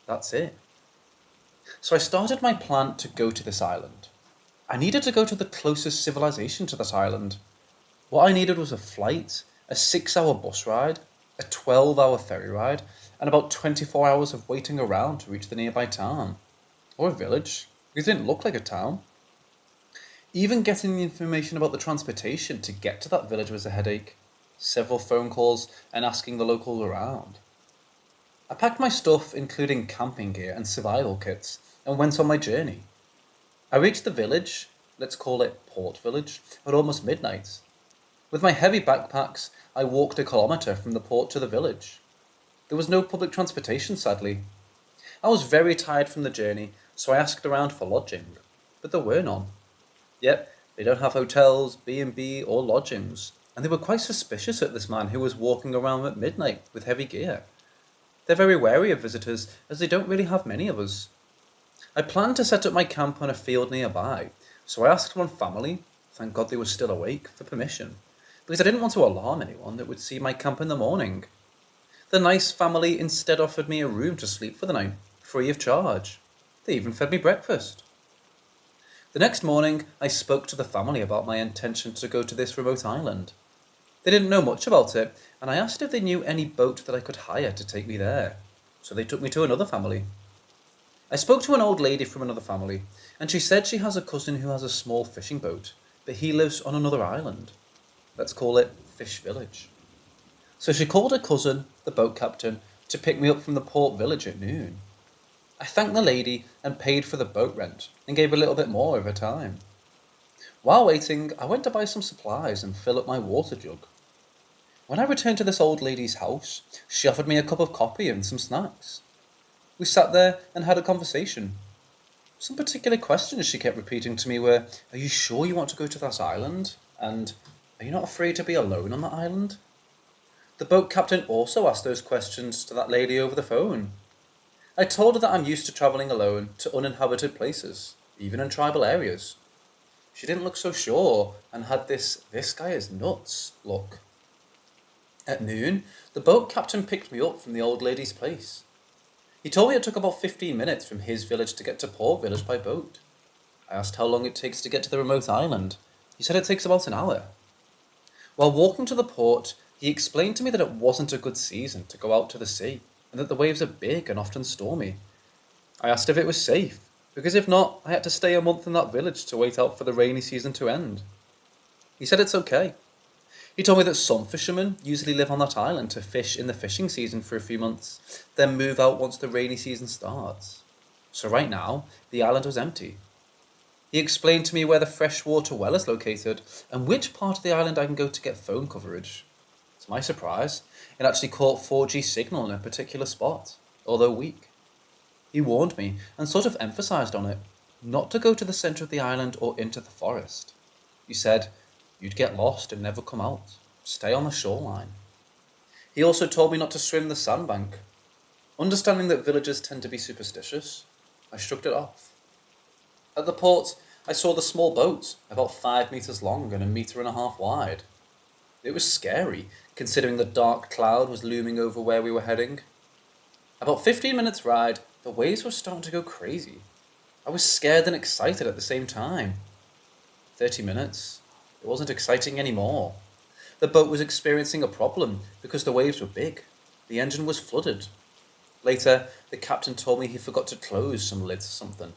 That's it. So I started my plan to go to this island. I needed to go to the closest civilization to this island. What I needed was a flight, a 6-hour bus ride, a 12-hour ferry ride, and about 24 hours of waiting around to reach the nearby town. Or a village, because it didn't look like a town. Even getting the information about the transportation to get to that village was a headache. Several phone calls and asking the locals around. I packed my stuff, including camping gear and survival kits, and went on my journey. I reached the village, let's call it Port Village, at almost midnight. With my heavy backpacks, I walked 1 kilometre from the port to the village. There was no public transportation, sadly. I was very tired from the journey, so I asked around for lodging, but there were none. Yep, they don't have hotels, B&B or lodgings, and they were quite suspicious at this man who was walking around at midnight with heavy gear. They're very wary of visitors, as they don't really have many of us. I planned to set up my camp on a field nearby, so I asked one family, thank God they were still awake, for permission, because I didn't want to alarm anyone that would see my camp in the morning. The nice family instead offered me a room to sleep for the night, free of charge. They even fed me breakfast. The next morning, I spoke to the family about my intention to go to this remote island. They didn't know much about it, and I asked if they knew any boat that I could hire to take me there, so they took me to another family. I spoke to an old lady from another family, and she said she has a cousin who has a small fishing boat, but he lives on another island. Let's call it Fish Village. So she called her cousin, the boat captain, to pick me up from the port village at noon. I thanked the lady and paid for the boat rent, and gave a little bit more of her time. While waiting, I went to buy some supplies and fill up my water jug. When I returned to this old lady's house, she offered me a cup of coffee and some snacks. We sat there and had a conversation. Some particular questions she kept repeating to me were, "Are you sure you want to go to that island?" And, "Are you not afraid to be alone on that island?" The boat captain also asked those questions to that lady over the phone. I told her that I'm used to travelling alone to uninhabited places, even in tribal areas. She didn't look so sure and had this guy is nuts look. At noon, the boat captain picked me up from the old lady's place. He told me it took about 15 minutes from his village to get to Port Village by boat. I asked how long it takes to get to the remote island. He said it takes about an hour. While walking to the port, he explained to me that it wasn't a good season to go out to the sea, and that the waves are big and often stormy. I asked if it was safe, because if not, I had to stay a month in that village to wait out for the rainy season to end. He said it's okay. He told me that some fishermen usually live on that island to fish in the fishing season for a few months, then move out once the rainy season starts. So right now, the island was empty. He explained to me where the freshwater well is located, and which part of the island I can go to get phone coverage. To my surprise, it actually caught 4G signal in a particular spot, although weak. He warned me, and sort of emphasised on it, not to go to the centre of the island or into the forest. He said, "You'd get lost and never come out. Stay on the shoreline." He also told me not to swim the sandbank. Understanding that villagers tend to be superstitious, I shrugged it off. At the port, I saw the small boat, about 5 metres long and 1.5 metres wide. It was scary, considering the dark cloud was looming over where we were heading. About 15 minutes ride, the waves were starting to go crazy. I was scared and excited at the same time. 30 minutes. It wasn't exciting anymore. The boat was experiencing a problem because the waves were big. The engine was flooded. Later, the captain told me he forgot to close some lids or something.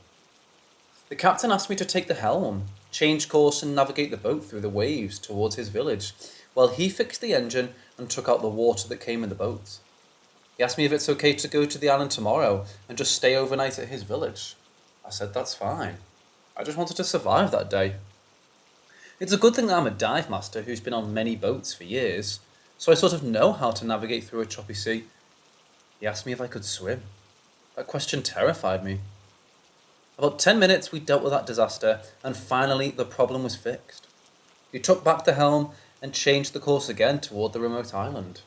The captain asked me to take the helm, change course and navigate the boat through the waves towards his village, while he fixed the engine and took out the water that came in the boat. He asked me if it's okay to go to the island tomorrow and just stay overnight at his village. I said that's fine. I just wanted to survive that day. It's a good thing that I'm a dive master who's been on many boats for years, so I sort of know how to navigate through a choppy sea. He asked me if I could swim. That question terrified me. About 10 minutes we dealt with that disaster, and finally the problem was fixed. He took back the helm and changed the course again toward the remote island.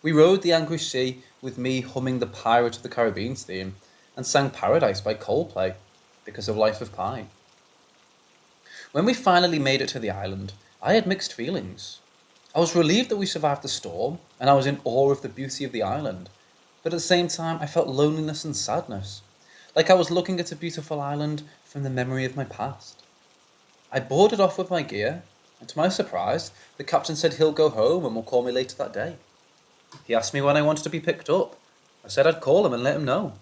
We rode the angry sea with me humming the Pirate of the Caribbean theme and sang Paradise by Coldplay because of Life of Pi. When we finally made it to the island, I had mixed feelings. I was relieved that we survived the storm, and I was in awe of the beauty of the island, but at the same time I felt loneliness and sadness, like I was looking at a beautiful island from the memory of my past. I boarded off with my gear, and to my surprise, the captain said he'll go home and will call me later that day. He asked me when I wanted to be picked up. I said I'd call him and let him know.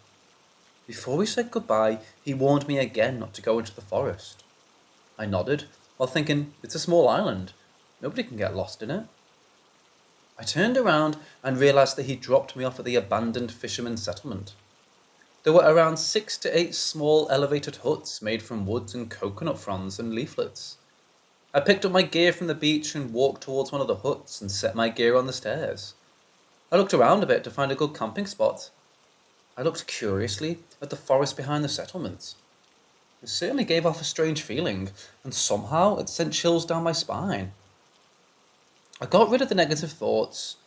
Before we said goodbye, he warned me again not to go into the forest. I nodded, while thinking, it's a small island. Nobody can get lost in it. I turned around and realised that he dropped me off at the abandoned fisherman's settlement. There were around 6 to 8 small elevated huts made from woods and coconut fronds and leaflets. I picked up my gear from the beach and walked towards one of the huts and set my gear on the stairs. I looked around a bit to find a good camping spot. I looked curiously at the forest behind the settlement. It certainly gave off a strange feeling, and somehow it sent chills down my spine. I got rid of the negative thoughts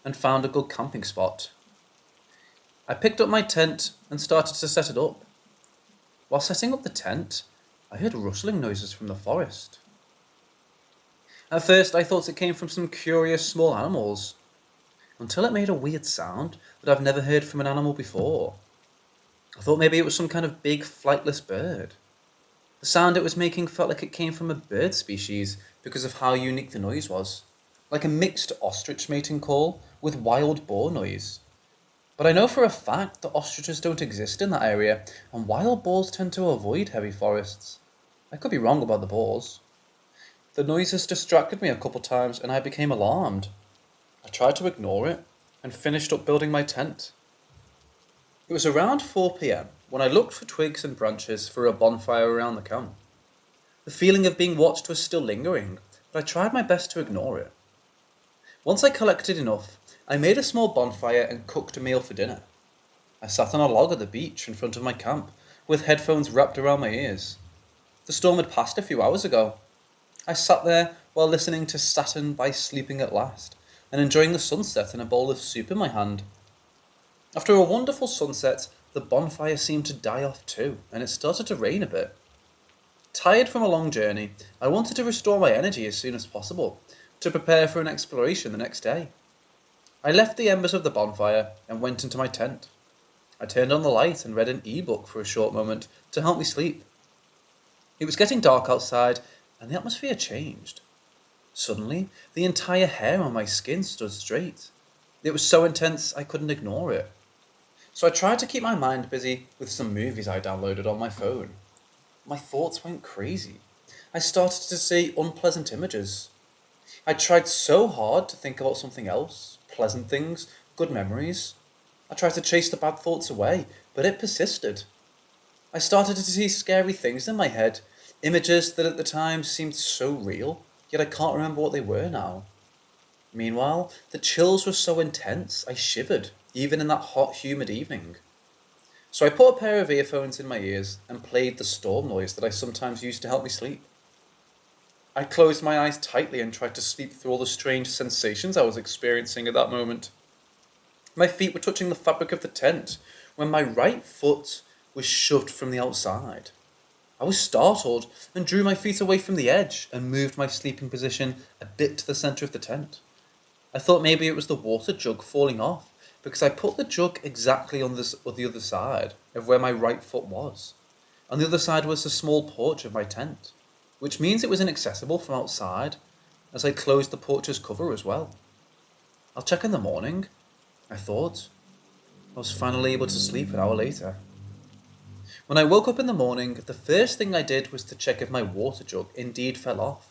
and found a good camping spot. I picked up my tent and started to set it up. While setting up the tent, I heard rustling noises from the forest. At first, I thought it came from some curious small animals, until it made a weird sound that I've never heard from an animal before. I thought maybe it was some kind of big flightless bird. The sound it was making felt like it came from a bird species because of how unique the noise was, like a mixed ostrich mating call with wild boar noise. But I know for a fact that ostriches don't exist in that area, and wild boars tend to avoid heavy forests. I could be wrong about the boars. The noises distracted me a couple times and I became alarmed. I tried to ignore it and finished up building my tent. It was around 4 p.m. when I looked for twigs and branches for a bonfire around the camp. The feeling of being watched was still lingering, but I tried my best to ignore it. Once I collected enough, I made a small bonfire and cooked a meal for dinner. I sat on a log at the beach in front of my camp, with headphones wrapped around my ears. The storm had passed a few hours ago. I sat there while listening to Saturn by Sleeping at Last, and enjoying the sunset and a bowl of soup in my hand. After a wonderful sunset, the bonfire seemed to die off too, and it started to rain a bit. Tired from a long journey, I wanted to restore my energy as soon as possible, to prepare for an exploration the next day. I left the embers of the bonfire and went into my tent. I turned on the light and read an e-book for a short moment to help me sleep. It was getting dark outside, and the atmosphere changed. Suddenly, the entire hair on my skin stood straight. It was so intense I couldn't ignore it. So I tried to keep my mind busy with some movies I downloaded on my phone. My thoughts went crazy. I started to see unpleasant images. I tried so hard to think about something else, pleasant things, good memories. I tried to chase the bad thoughts away, but it persisted. I started to see scary things in my head, images that at the time seemed so real, yet I can't remember what they were now. Meanwhile, the chills were so intense, I shivered, even in that hot, humid evening. So I put a pair of earphones in my ears and played the storm noise that I sometimes used to help me sleep. I closed my eyes tightly and tried to sleep through all the strange sensations I was experiencing at that moment. My feet were touching the fabric of the tent when my right foot was shoved from the outside. I was startled and drew my feet away from the edge and moved my sleeping position a bit to the centre of the tent. I thought maybe it was the water jug falling off because I put the jug exactly on the other side of where my right foot was. On the other side was the small porch of my tent, which means it was inaccessible from outside, as I closed the porch's cover as well. I'll check in the morning, I thought. I was finally able to sleep an hour later. When I woke up in the morning, the first thing I did was to check if my water jug indeed fell off.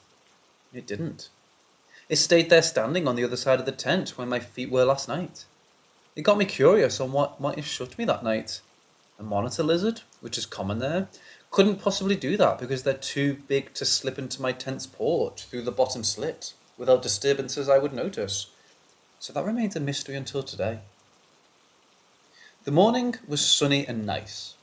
It didn't. It stayed there standing on the other side of the tent where my feet were last night. It got me curious on what might have shut me that night. A monitor lizard, which is common there, couldn't possibly do that because they're too big to slip into my tent's porch through the bottom slit without disturbances I would notice. So that remains a mystery until today. The morning was sunny and nice.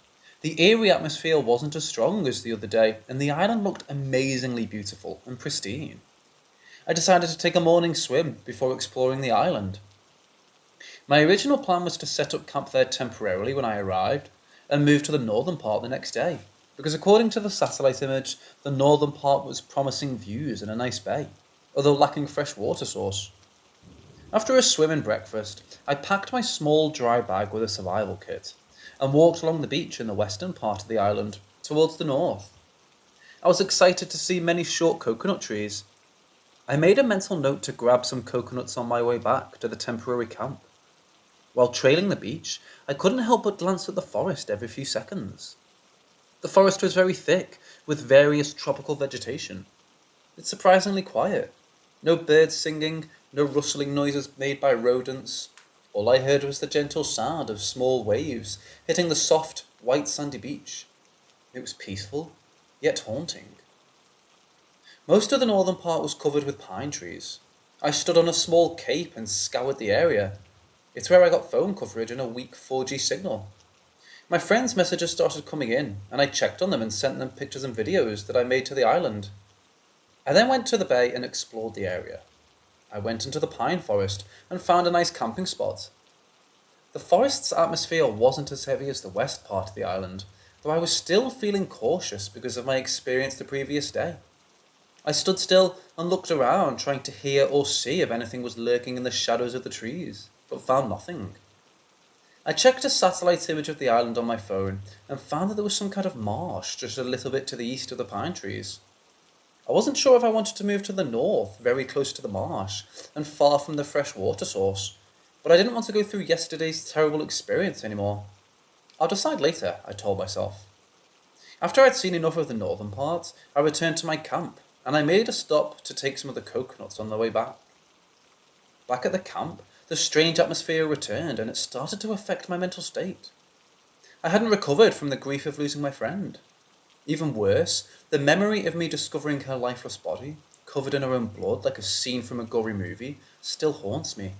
The eerie atmosphere wasn't as strong as the other day, and the island looked amazingly beautiful and pristine. I decided to take a morning swim before exploring the island. My original plan was to set up camp there temporarily when I arrived, and move to the northern part the next day, because according to the satellite image, the northern part was promising views and a nice bay, although lacking fresh water source. After a swim and breakfast, I packed my small dry bag with a survival kit, and walked along the beach in the western part of the island, towards the north. I was excited to see many short coconut trees. I made a mental note to grab some coconuts on my way back to the temporary camp. While trailing the beach, I couldn't help but glance at the forest every few seconds. The forest was very thick, with various tropical vegetation. It's surprisingly quiet. No birds singing, no rustling noises made by rodents. All I heard was the gentle sound of small waves hitting the soft, white sandy beach. It was peaceful, yet haunting. Most of the northern part was covered with pine trees. I stood on a small cape and scoured the area. It's where I got phone coverage and a weak 4G signal. My friends' messages started coming in, and I checked on them and sent them pictures and videos that I made to the island. I then went to the bay and explored the area. I went into the pine forest and found a nice camping spot. The forest's atmosphere wasn't as heavy as the west part of the island, though I was still feeling cautious because of my experience the previous day. I stood still and looked around, trying to hear or see if anything was lurking in the shadows of the trees, but found nothing. I checked a satellite image of the island on my phone and found that there was some kind of marsh just a little bit to the east of the pine trees. I wasn't sure if I wanted to move to the north, very close to the marsh, and far from the fresh water source, but I didn't want to go through yesterday's terrible experience anymore. I'll decide later, I told myself. After I'd seen enough of the northern part, I returned to my camp, and I made a stop to take some of the coconuts on the way back. Back at the camp, the strange atmosphere returned, and it started to affect my mental state. I hadn't recovered from the grief of losing my friend. Even worse, the memory of me discovering her lifeless body, covered in her own blood like a scene from a gory movie, still haunts me.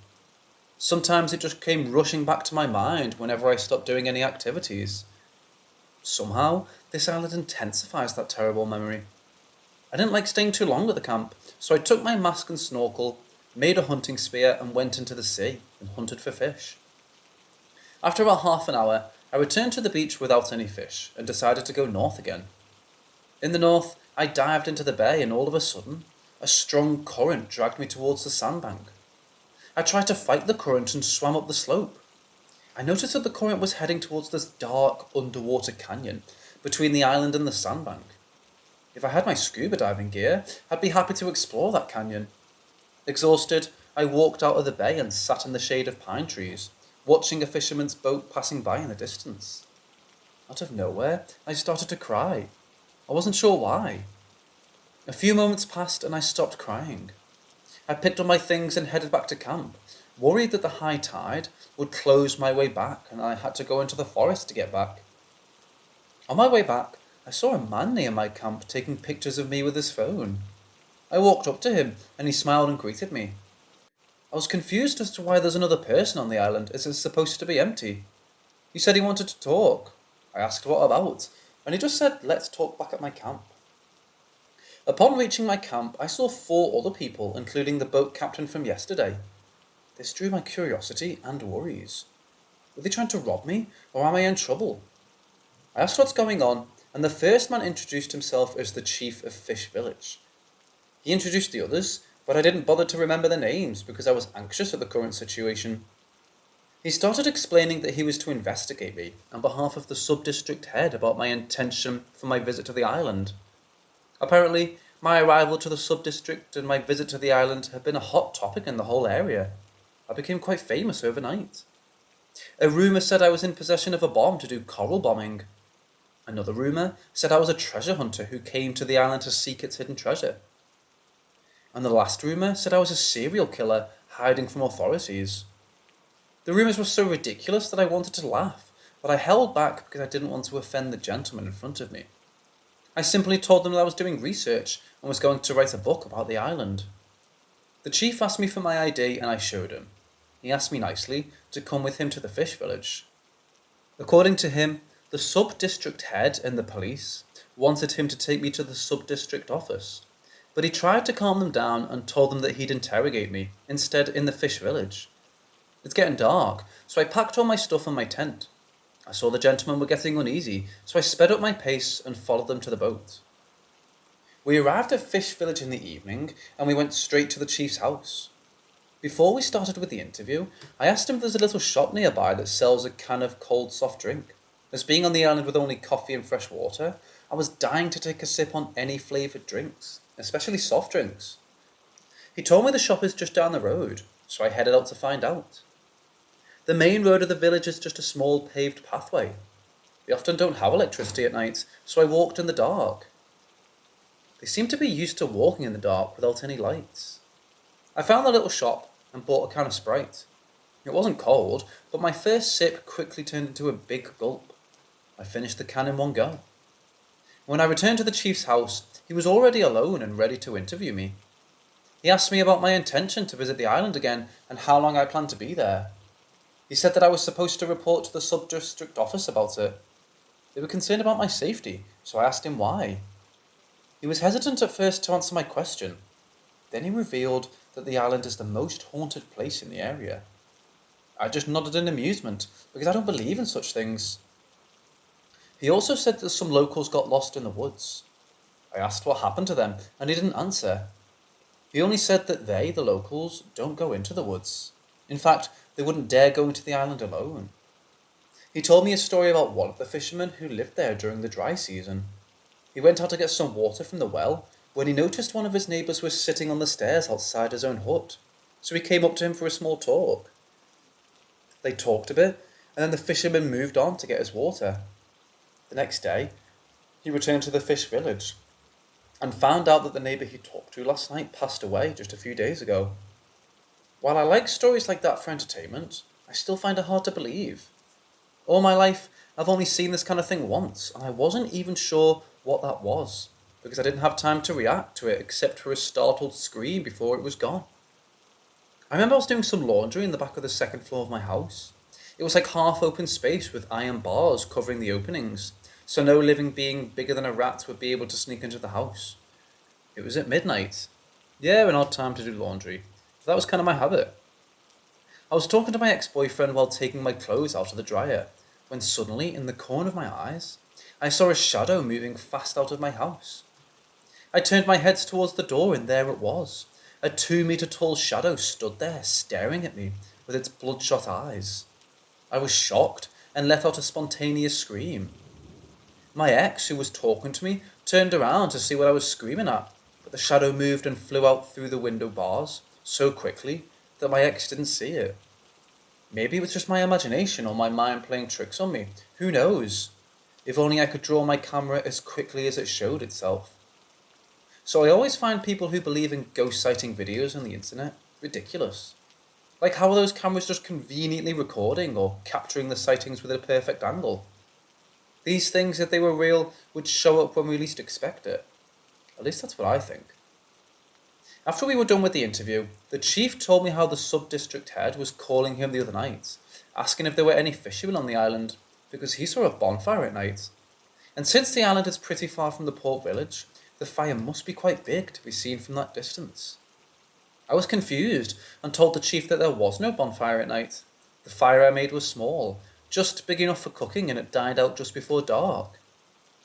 Sometimes it just came rushing back to my mind whenever I stopped doing any activities. Somehow, this island intensifies that terrible memory. I didn't like staying too long at the camp, so I took my mask and snorkel, made a hunting spear, and went into the sea and hunted for fish. After about half an hour, I returned to the beach without any fish and decided to go north again. In the north, I dived into the bay, and all of a sudden, a strong current dragged me towards the sandbank. I tried to fight the current and swam up the slope. I noticed that the current was heading towards this dark underwater canyon between the island and the sandbank. If I had my scuba diving gear, I'd be happy to explore that canyon. Exhausted, I walked out of the bay and sat in the shade of pine trees, watching a fisherman's boat passing by in the distance. Out of nowhere, I started to cry. I wasn't sure why. A few moments passed and I stopped crying. I picked up my things and headed back to camp, worried that the high tide would close my way back and I had to go into the forest to get back. On my way back, I saw a man near my camp taking pictures of me with his phone. I walked up to him and he smiled and greeted me. I was confused as to why there's another person on the island as it's supposed to be empty. He said he wanted to talk. I asked what about, and he just said, let's talk back at my camp. Upon reaching my camp, I saw 4 other people, including the boat captain from yesterday. This drew my curiosity and worries. Were they trying to rob me, or am I in trouble? I asked what's going on, and the first man introduced himself as the chief of Fish Village. He introduced the others, but I didn't bother to remember their names because I was anxious at the current situation. He started explaining that he was to investigate me on behalf of the sub-district head about my intention for my visit to the island. Apparently, my arrival to the sub-district and my visit to the island had been a hot topic in the whole area. I became quite famous overnight. A rumour said I was in possession of a bomb to do coral bombing. Another rumour said I was a treasure hunter who came to the island to seek its hidden treasure. And the last rumour said I was a serial killer hiding from authorities. The rumours were so ridiculous that I wanted to laugh, but I held back because I didn't want to offend the gentleman in front of me. I simply told them that I was doing research and was going to write a book about the island. The chief asked me for my ID and I showed him. He asked me nicely to come with him to the fish village. According to him, the sub-district head and the police wanted him to take me to the sub-district office, but he tried to calm them down and told them that he'd interrogate me, instead in the fish village. It's getting dark, so I packed all my stuff in my tent. I saw the gentlemen were getting uneasy, so I sped up my pace and followed them to the boat. We arrived at Fish Village in the evening, and we went straight to the chief's house. Before we started with the interview, I asked him if there's a little shop nearby that sells a can of cold soft drink. As being on the island with only coffee and fresh water, I was dying to take a sip on any flavoured drinks, especially soft drinks. He told me the shop is just down the road, so I headed out to find out. The main road of the village is just a small paved pathway. They often don't have electricity at night, so I walked in the dark. They seem to be used to walking in the dark without any lights. I found the little shop and bought a can of Sprite. It wasn't cold, but my first sip quickly turned into a big gulp. I finished the can in one go. When I returned to the chief's house, he was already alone and ready to interview me. He asked me about my intention to visit the island again and how long I planned to be there. He said that I was supposed to report to the sub-district office about it. They were concerned about my safety, so I asked him why. He was hesitant at first to answer my question. Then he revealed that the island is the most haunted place in the area. I just nodded in amusement, because I don't believe in such things. He also said that some locals got lost in the woods. I asked what happened to them, and he didn't answer. He only said that they, the locals, don't go into the woods. In fact, they wouldn't dare go into the island alone. He told me a story about one of the fishermen who lived there during the dry season. He went out to get some water from the well when he noticed one of his neighbours was sitting on the stairs outside his own hut, so he came up to him for a small talk. They talked a bit, and then the fisherman moved on to get his water. The next day, he returned to the fish village and found out that the neighbour he talked to last night passed away just a few days ago. While I like stories like that for entertainment, I still find it hard to believe. All my life, I've only seen this kind of thing once, and I wasn't even sure what that was, because I didn't have time to react to it except for a startled scream before it was gone. I remember I was doing some laundry in the back of the second floor of my house. It was like half open space with iron bars covering the openings, so no living being bigger than a rat would be able to sneak into the house. It was at midnight. Yeah, an odd time to do laundry. But that was kind of my habit. I was talking to my ex-boyfriend while taking my clothes out of the dryer, when suddenly, in the corner of my eyes, I saw a shadow moving fast out of my house. I turned my head towards the door, and there it was. A 2-meter tall shadow stood there, staring at me with its bloodshot eyes. I was shocked and let out a spontaneous scream. My ex, who was talking to me, turned around to see what I was screaming at, but the shadow moved and flew out through the window bars so quickly that my ex didn't see it. Maybe it was just my imagination or my mind playing tricks on me. Who knows? If only I could draw my camera as quickly as it showed itself. So I always find people who believe in ghost sighting videos on the internet ridiculous. Like, how are those cameras just conveniently recording or capturing the sightings with a perfect angle? These things, if they were real, would show up when we least expect it. At least that's what I think. After we were done with the interview, the chief told me how the sub-district head was calling him the other night, asking if there were any fishermen on the island, because he saw a bonfire at night. And since the island is pretty far from the port village, the fire must be quite big to be seen from that distance. I was confused and told the chief that there was no bonfire at night. The fire I made was small, just big enough for cooking, and it died out just before dark.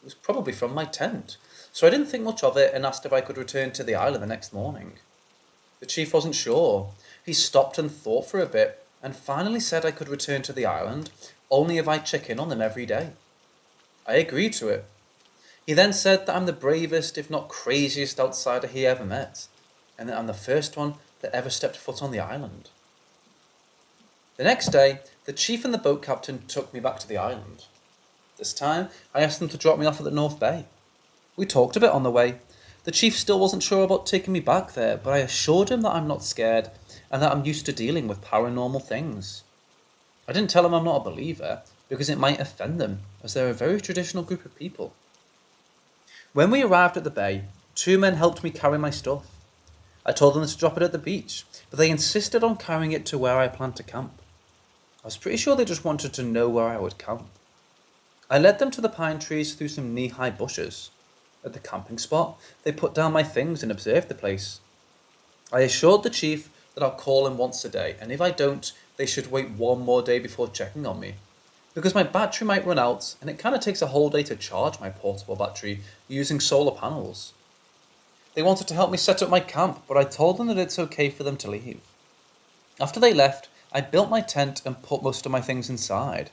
It was probably from my tent, so I didn't think much of it and asked if I could return to the island the next morning. The chief wasn't sure. He stopped and thought for a bit, and finally said I could return to the island only if I check in on them every day. I agreed to it. He then said that I'm the bravest, if not craziest outsider he ever met, and that I'm the first one that ever stepped foot on the island. The next day, the chief and the boat captain took me back to the island. This time, I asked them to drop me off at the North Bay. We talked a bit on the way. The chief still wasn't sure about taking me back there, but I assured him that I'm not scared and that I'm used to dealing with paranormal things. I didn't tell him I'm not a believer, because it might offend them, as they're a very traditional group of people. When we arrived at the bay, 2 men helped me carry my stuff. I told them to drop it at the beach, but they insisted on carrying it to where I planned to camp. I was pretty sure they just wanted to know where I would camp. I led them to the pine trees through some knee-high bushes. At the camping spot, they put down my things and observed the place. I assured the chief that I'll call him once a day, and if I don't, they should wait 1 more day before checking on me, because my battery might run out, and it kind of takes a whole day to charge my portable battery using solar panels. They wanted to help me set up my camp, but I told them that it's okay for them to leave. After they left, I built my tent and put most of my things inside.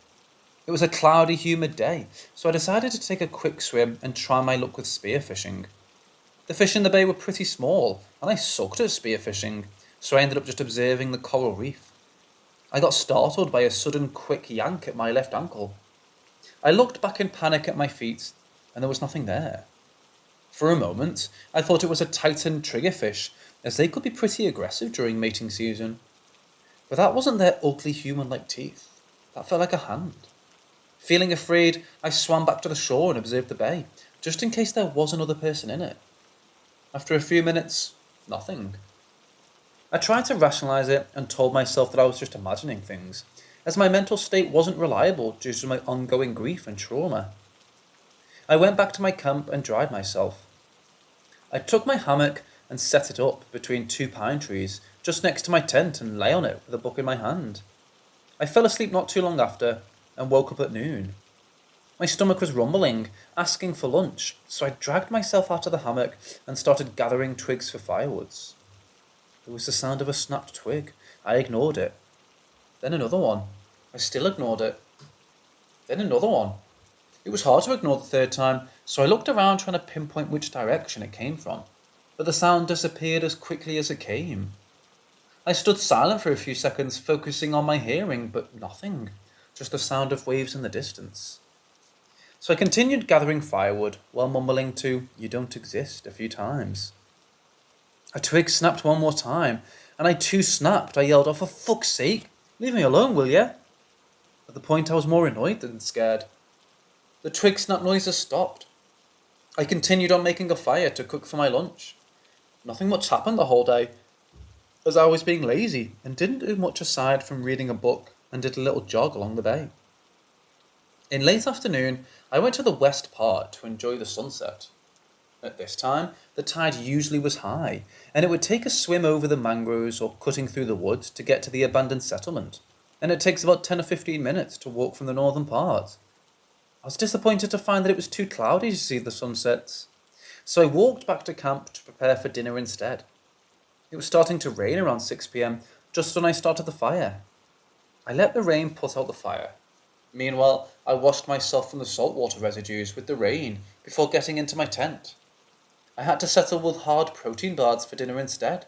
It was a cloudy, humid day, so I decided to take a quick swim and try my luck with spearfishing. The fish in the bay were pretty small, and I sucked at spearfishing, so I ended up just observing the coral reef. I got startled by a sudden quick yank at my left ankle. I looked back in panic at my feet, and there was nothing there. For a moment, I thought it was a Titan triggerfish, as they could be pretty aggressive during mating season. But that wasn't their ugly human-like teeth. That felt like a hand. Feeling afraid, I swam back to the shore and observed the bay, just in case there was another person in it. After a few minutes, nothing. I tried to rationalise it and told myself that I was just imagining things, as my mental state wasn't reliable due to my ongoing grief and trauma. I went back to my camp and dried myself. I took my hammock and set it up between two pine trees just next to my tent and lay on it with a book in my hand. I fell asleep not too long after and woke up at noon. My stomach was rumbling, asking for lunch, so I dragged myself out of the hammock and started gathering twigs for firewoods. There was the sound of a snapped twig. I ignored it. Then another one. I still ignored it. Then another one. It was hard to ignore the third time, so I looked around trying to pinpoint which direction it came from, but the sound disappeared as quickly as it came. I stood silent for a few seconds, focusing on my hearing, but nothing, just the sound of waves in the distance. So I continued gathering firewood while mumbling to "You don't exist" a few times. A twig snapped one more time, and I too snapped. I yelled, "Oh, for fuck's sake, leave me alone, will ya?" At the point I was more annoyed than scared. The twig snap noises stopped. I continued on making a fire to cook for my lunch. Nothing much happened the whole day, as I was being lazy and didn't do much aside from reading a book and did a little jog along the bay. In late afternoon, I went to the west part to enjoy the sunset. At this time, the tide usually was high, and it would take a swim over the mangroves or cutting through the woods to get to the abandoned settlement, and it takes about 10 or 15 minutes to walk from the northern part. I was disappointed to find that it was too cloudy to see the sunsets, so I walked back to camp to prepare for dinner instead. It was starting to rain around 6 p.m, just when I started the fire. I let the rain put out the fire. Meanwhile, I washed myself from the saltwater residues with the rain before getting into my tent. I had to settle with hard protein bars for dinner instead.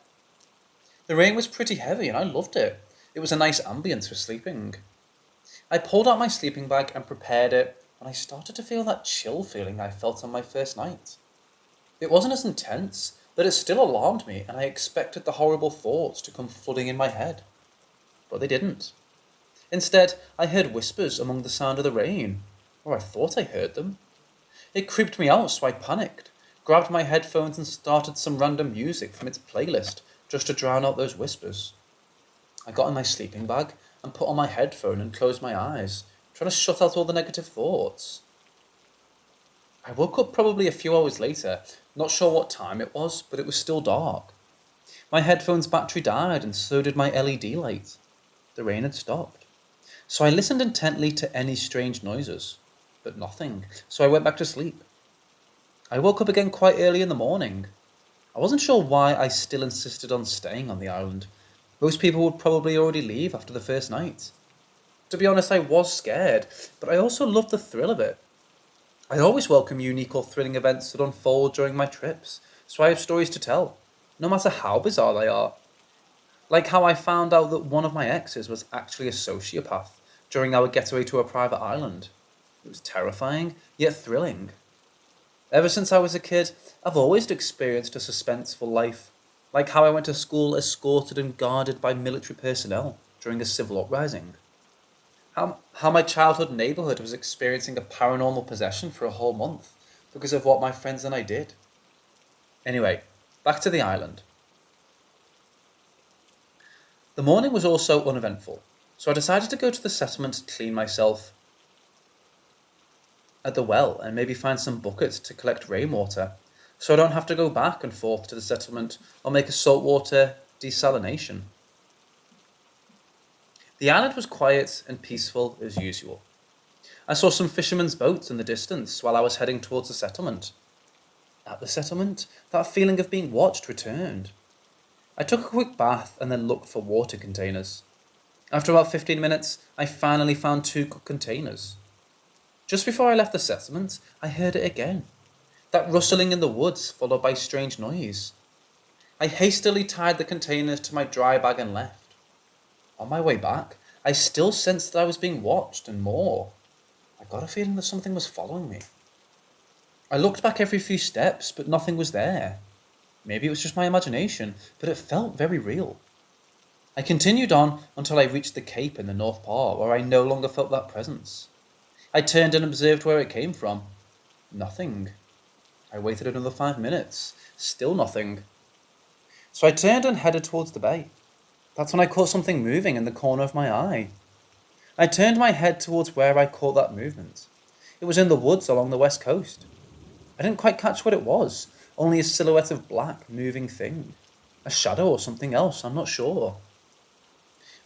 The rain was pretty heavy and I loved it. It was a nice ambience for sleeping. I pulled out my sleeping bag and prepared it when I started to feel that chill feeling I felt on my first night. It wasn't as intense, but it still alarmed me and I expected the horrible thoughts to come flooding in my head. But they didn't. Instead, I heard whispers among the sound of the rain, or I thought I heard them. It creeped me out, so I panicked, grabbed my headphones and started some random music from its playlist just to drown out those whispers. I got in my sleeping bag and put on my headphone and closed my eyes, trying to shut out all the negative thoughts. I woke up probably a few hours later, not sure what time it was, but it was still dark. My headphone's battery died and so did my LED light. The rain had stopped. So I listened intently to any strange noises, but nothing, so I went back to sleep. I woke up again quite early in the morning. I wasn't sure why I still insisted on staying on the island. Most people would probably already leave after the first night. To be honest, I was scared, but I also loved the thrill of it. I always welcome unique or thrilling events that unfold during my trips, so I have stories to tell, no matter how bizarre they are. Like how I found out that one of my exes was actually a sociopath during our getaway to a private island. It was terrifying, yet thrilling. Ever since I was a kid, I've always experienced a suspenseful life, like how I went to school escorted and guarded by military personnel during a civil uprising. How my childhood neighbourhood was experiencing a paranormal possession for a whole month because of what my friends and I did. Anyway, back to the island. The morning was also uneventful, so I decided to go to the settlement to clean myself at the well and maybe find some buckets to collect rainwater, so I don't have to go back and forth to the settlement or make a saltwater desalination. The island was quiet and peaceful as usual. I saw some fishermen's boats in the distance while I was heading towards the settlement. At the settlement, that feeling of being watched returned. I took a quick bath and then looked for water containers. After about 15 minutes, I finally found 2 good containers. Just before I left the settlement, I heard it again. That rustling in the woods, followed by strange noise. I hastily tied the containers to my dry bag and left. On my way back, I still sensed that I was being watched and more. I got a feeling that something was following me. I looked back every few steps, but nothing was there. Maybe it was just my imagination, but it felt very real. I continued on until I reached the cape in the north part, where I no longer felt that presence. I turned and observed where it came from. Nothing. I waited another 5 minutes. Still nothing. So I turned and headed towards the bay. That's when I caught something moving in the corner of my eye. I turned my head towards where I caught that movement. It was in the woods along the west coast. I didn't quite catch what it was, only a silhouette of black moving thing. A shadow or something else, I'm not sure.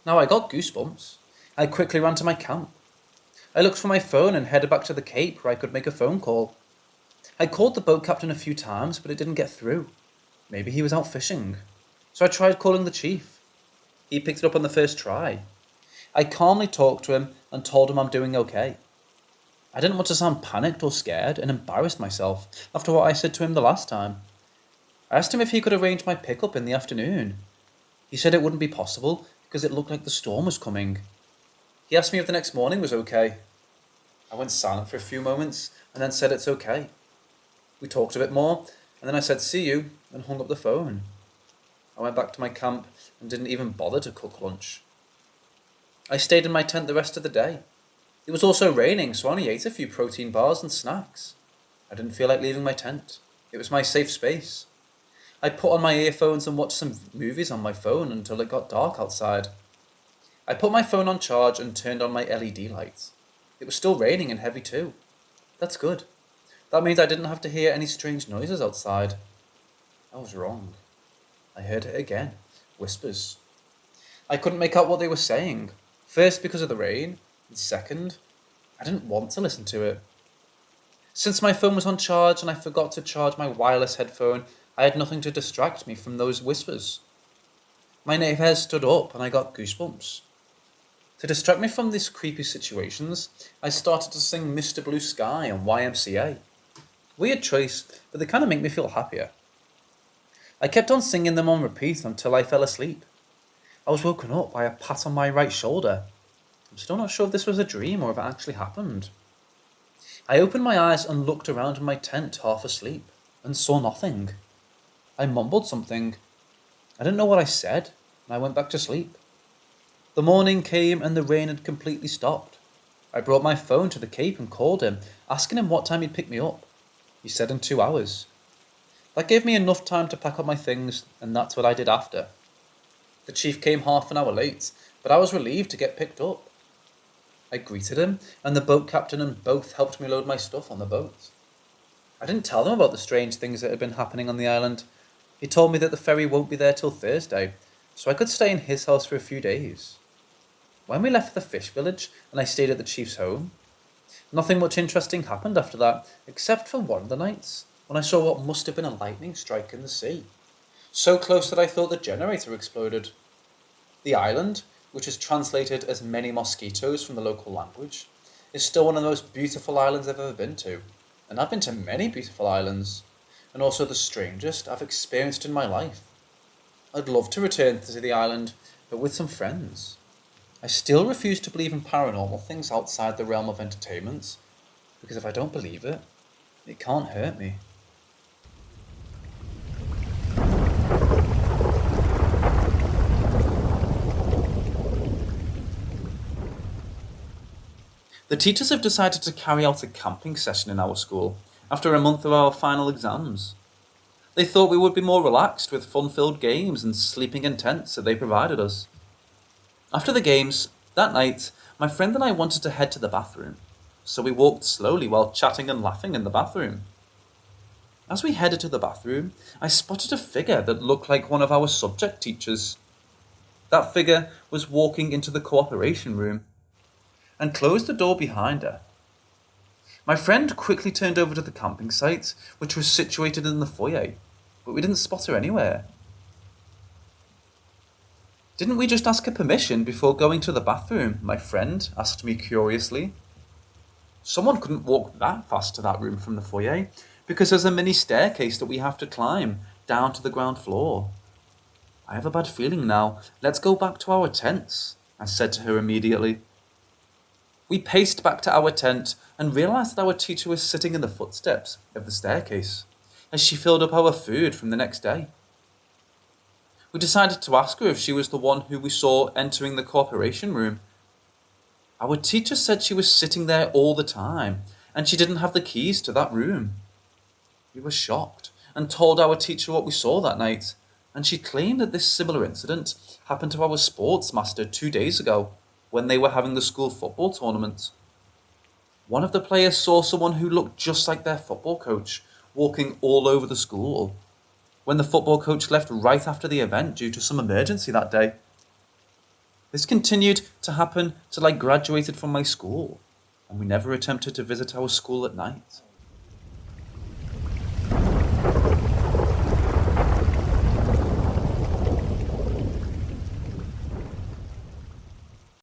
Now I got goosebumps. I quickly ran to my camp. I looked for my phone and headed back to the Cape where I could make a phone call. I called the boat captain a few times, but it didn't get through. Maybe he was out fishing. So I tried calling the chief. He picked it up on the first try. I calmly talked to him and told him I'm doing okay. I didn't want to sound panicked or scared and embarrassed myself after what I said to him the last time. I asked him if he could arrange my pickup in the afternoon. He said it wouldn't be possible because it looked like the storm was coming. He asked me if the next morning was okay. I went silent for a few moments and then said it's okay. We talked a bit more and then I said see you and hung up the phone. I went back to my camp and didn't even bother to cook lunch. I stayed in my tent the rest of the day. It was also raining, so I only ate a few protein bars and snacks. I didn't feel like leaving my tent. It was my safe space. I put on my earphones and watched some movies on my phone until it got dark outside. I put my phone on charge and turned on my LED lights. It was still raining and heavy too. That's good. That means I didn't have to hear any strange noises outside. I was wrong. I heard it again. Whispers. I couldn't make out what they were saying. First because of the rain, and second, I didn't want to listen to it. Since my phone was on charge and I forgot to charge my wireless headphone, I had nothing to distract me from those whispers. My nape hairs stood up and I got goosebumps. To distract me from these creepy situations, I started to sing Mr. Blue Sky and YMCA. Weird choice, but they kind of make me feel happier. I kept on singing them on repeat until I fell asleep. I was woken up by a pat on my right shoulder. I'm still not sure if this was a dream or if it actually happened. I opened my eyes and looked around in my tent half asleep and saw nothing. I mumbled something. I didn't know what I said, and I went back to sleep. The morning came and the rain had completely stopped. I brought my phone to the Cape and called him, asking him what time he'd pick me up. He said in 2 hours. That gave me enough time to pack up my things, and that's what I did after. The chief came half an hour late, but I was relieved to get picked up. I greeted him, and the boat captain and both helped me load my stuff on the boat. I didn't tell them about the strange things that had been happening on the island. He told me that the ferry won't be there till Thursday, so I could stay in his house for a few days. When we left the fish village and I stayed at the chief's home, nothing much interesting happened after that, except for one of the nights, when I saw what must have been a lightning strike in the sea. So close that I thought the generator exploded. The island, which is translated as many mosquitoes from the local language, is still one of the most beautiful islands I've ever been to. And I've been to many beautiful islands, and also the strangest I've experienced in my life. I'd love to return to the island, but with some friends. I still refuse to believe in paranormal things outside the realm of entertainment, because if I don't believe it, it can't hurt me. The teachers have decided to carry out a camping session in our school after a month of our final exams. They thought we would be more relaxed with fun-filled games and sleeping in tents that they provided us. After the games, that night, my friend and I wanted to head to the bathroom, so we walked slowly while chatting and laughing in the bathroom. As we headed to the bathroom, I spotted a figure that looked like one of our subject teachers. That figure was walking into the cooperation room and closed the door behind her. My friend quickly turned over to the camping site, which was situated in the foyer, but we didn't spot her anywhere. Didn't we just ask her permission before going to the bathroom? My friend asked me curiously. Someone couldn't walk that fast to that room from the foyer, because there's a mini staircase that we have to climb down to the ground floor. I have a bad feeling now. Let's go back to our tents, I said to her immediately. We paced back to our tent and realised that our teacher was sitting in the footsteps of the staircase as she filled up our food from the next day. We decided to ask her if she was the one who we saw entering the cooperation room. Our teacher said she was sitting there all the time and she didn't have the keys to that room. We were shocked and told our teacher what we saw that night, and she claimed that this similar incident happened to our sports master 2 days ago when they were having the school football tournament. One of the players saw someone who looked just like their football coach walking all over the school, when the football coach left right after the event due to some emergency that day. This continued to happen till I graduated from my school, and we never attempted to visit our school at night.